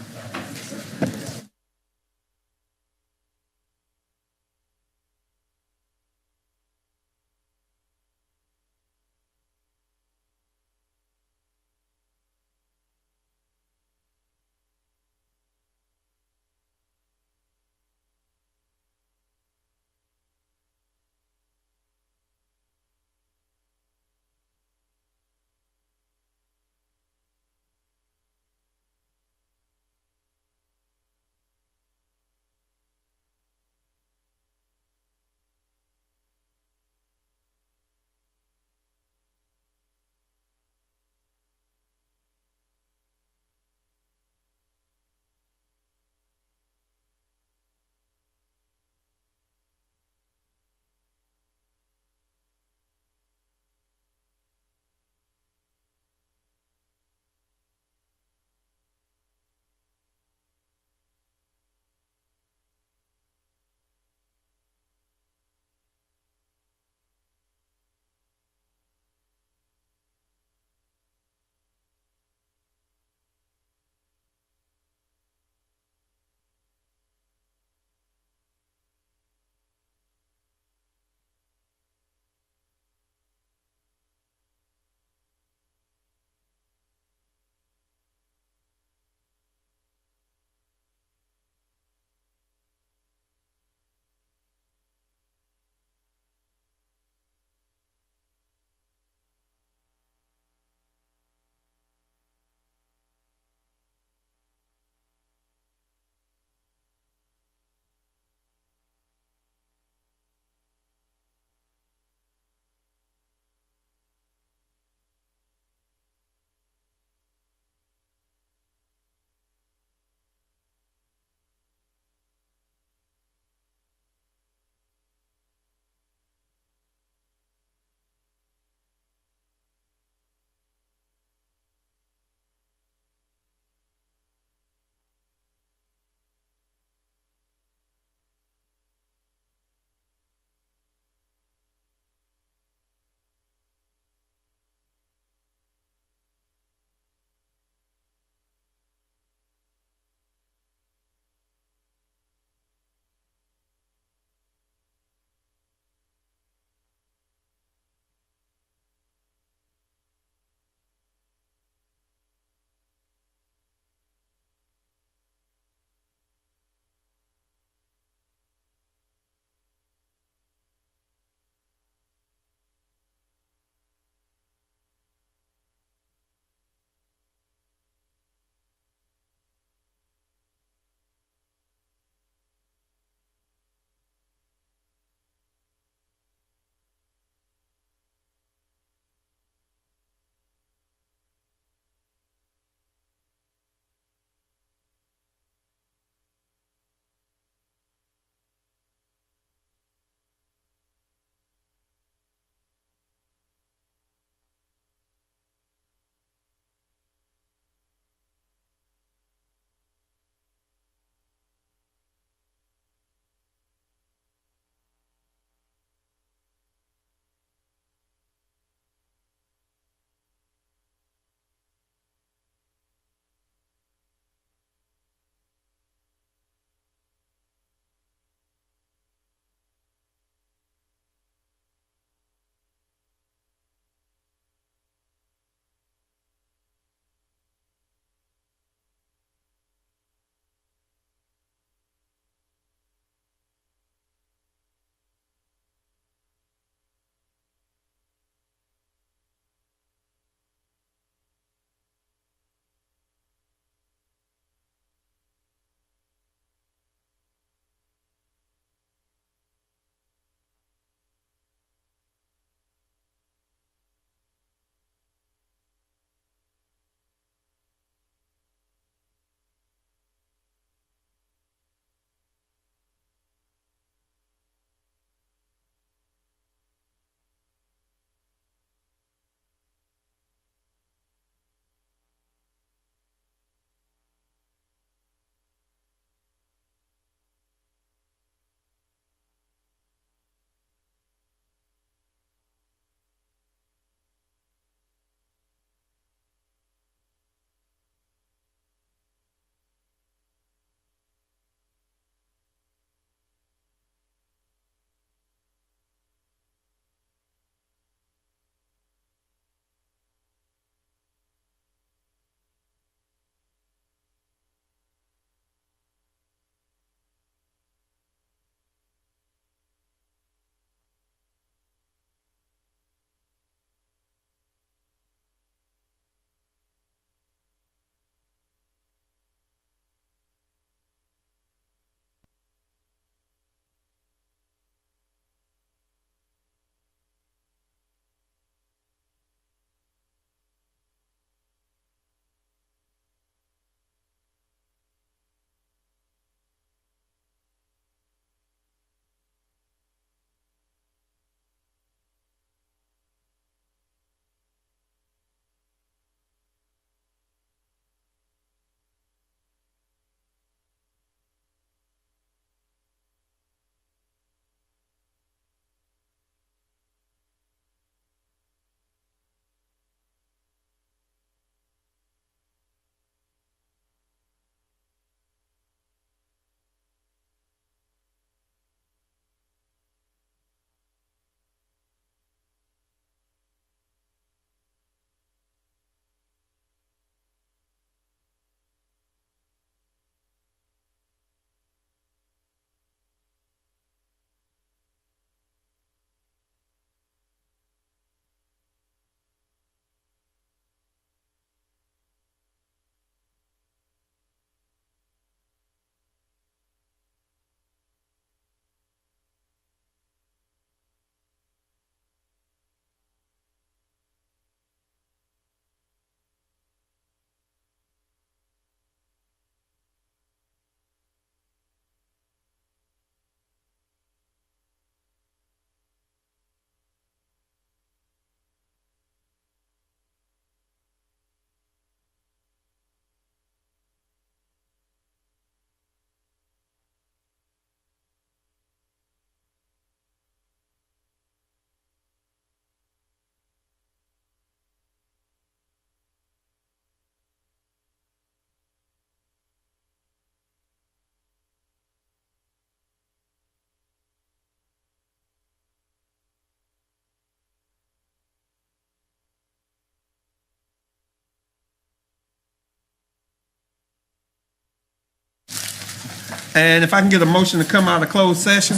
And if I can get a motion to come out of closed session?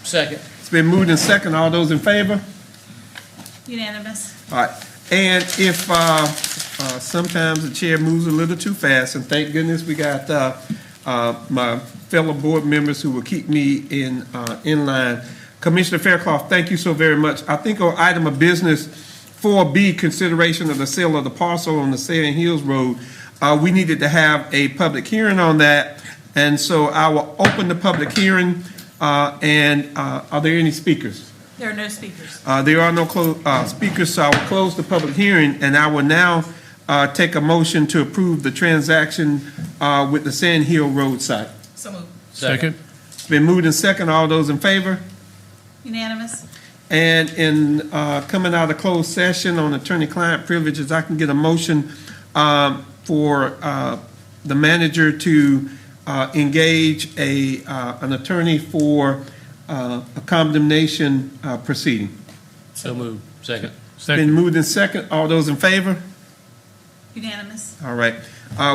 Second. It's been moved in second. All those in favor? Unanimous. All right. And if sometimes the chair moves a little too fast, and thank goodness we got my fellow board members who will keep me in line. Commissioner Fairclough, thank you so very much. I think on item of business 4B, consideration of the sale of the parcel on the Sand Hills Road, we needed to have a public hearing on that. And so I will open the public hearing. And are there any speakers? There are no speakers. There are no speakers, so I will close the public hearing, and I will now take a motion to approve the transaction with the Sand Hill Road site. So moved. Second. It's been moved in second. All those in favor? Unanimous. And in coming out of closed session on attorney-client privileges, I can get a motion for the manager to engage an attorney for a condemnation proceeding. So moved. Second. It's been moved in second. All those in favor? Unanimous. All right.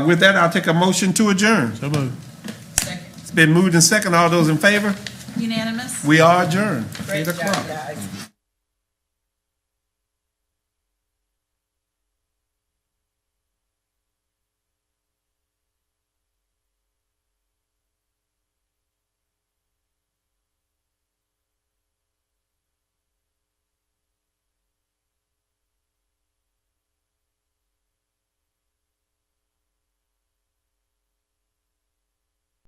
With that, I'll take a motion to adjourn. So moved. Second. It's been moved in second. All those in favor? Unanimous. We are adjourned. Great 8 o'clock. job, guys.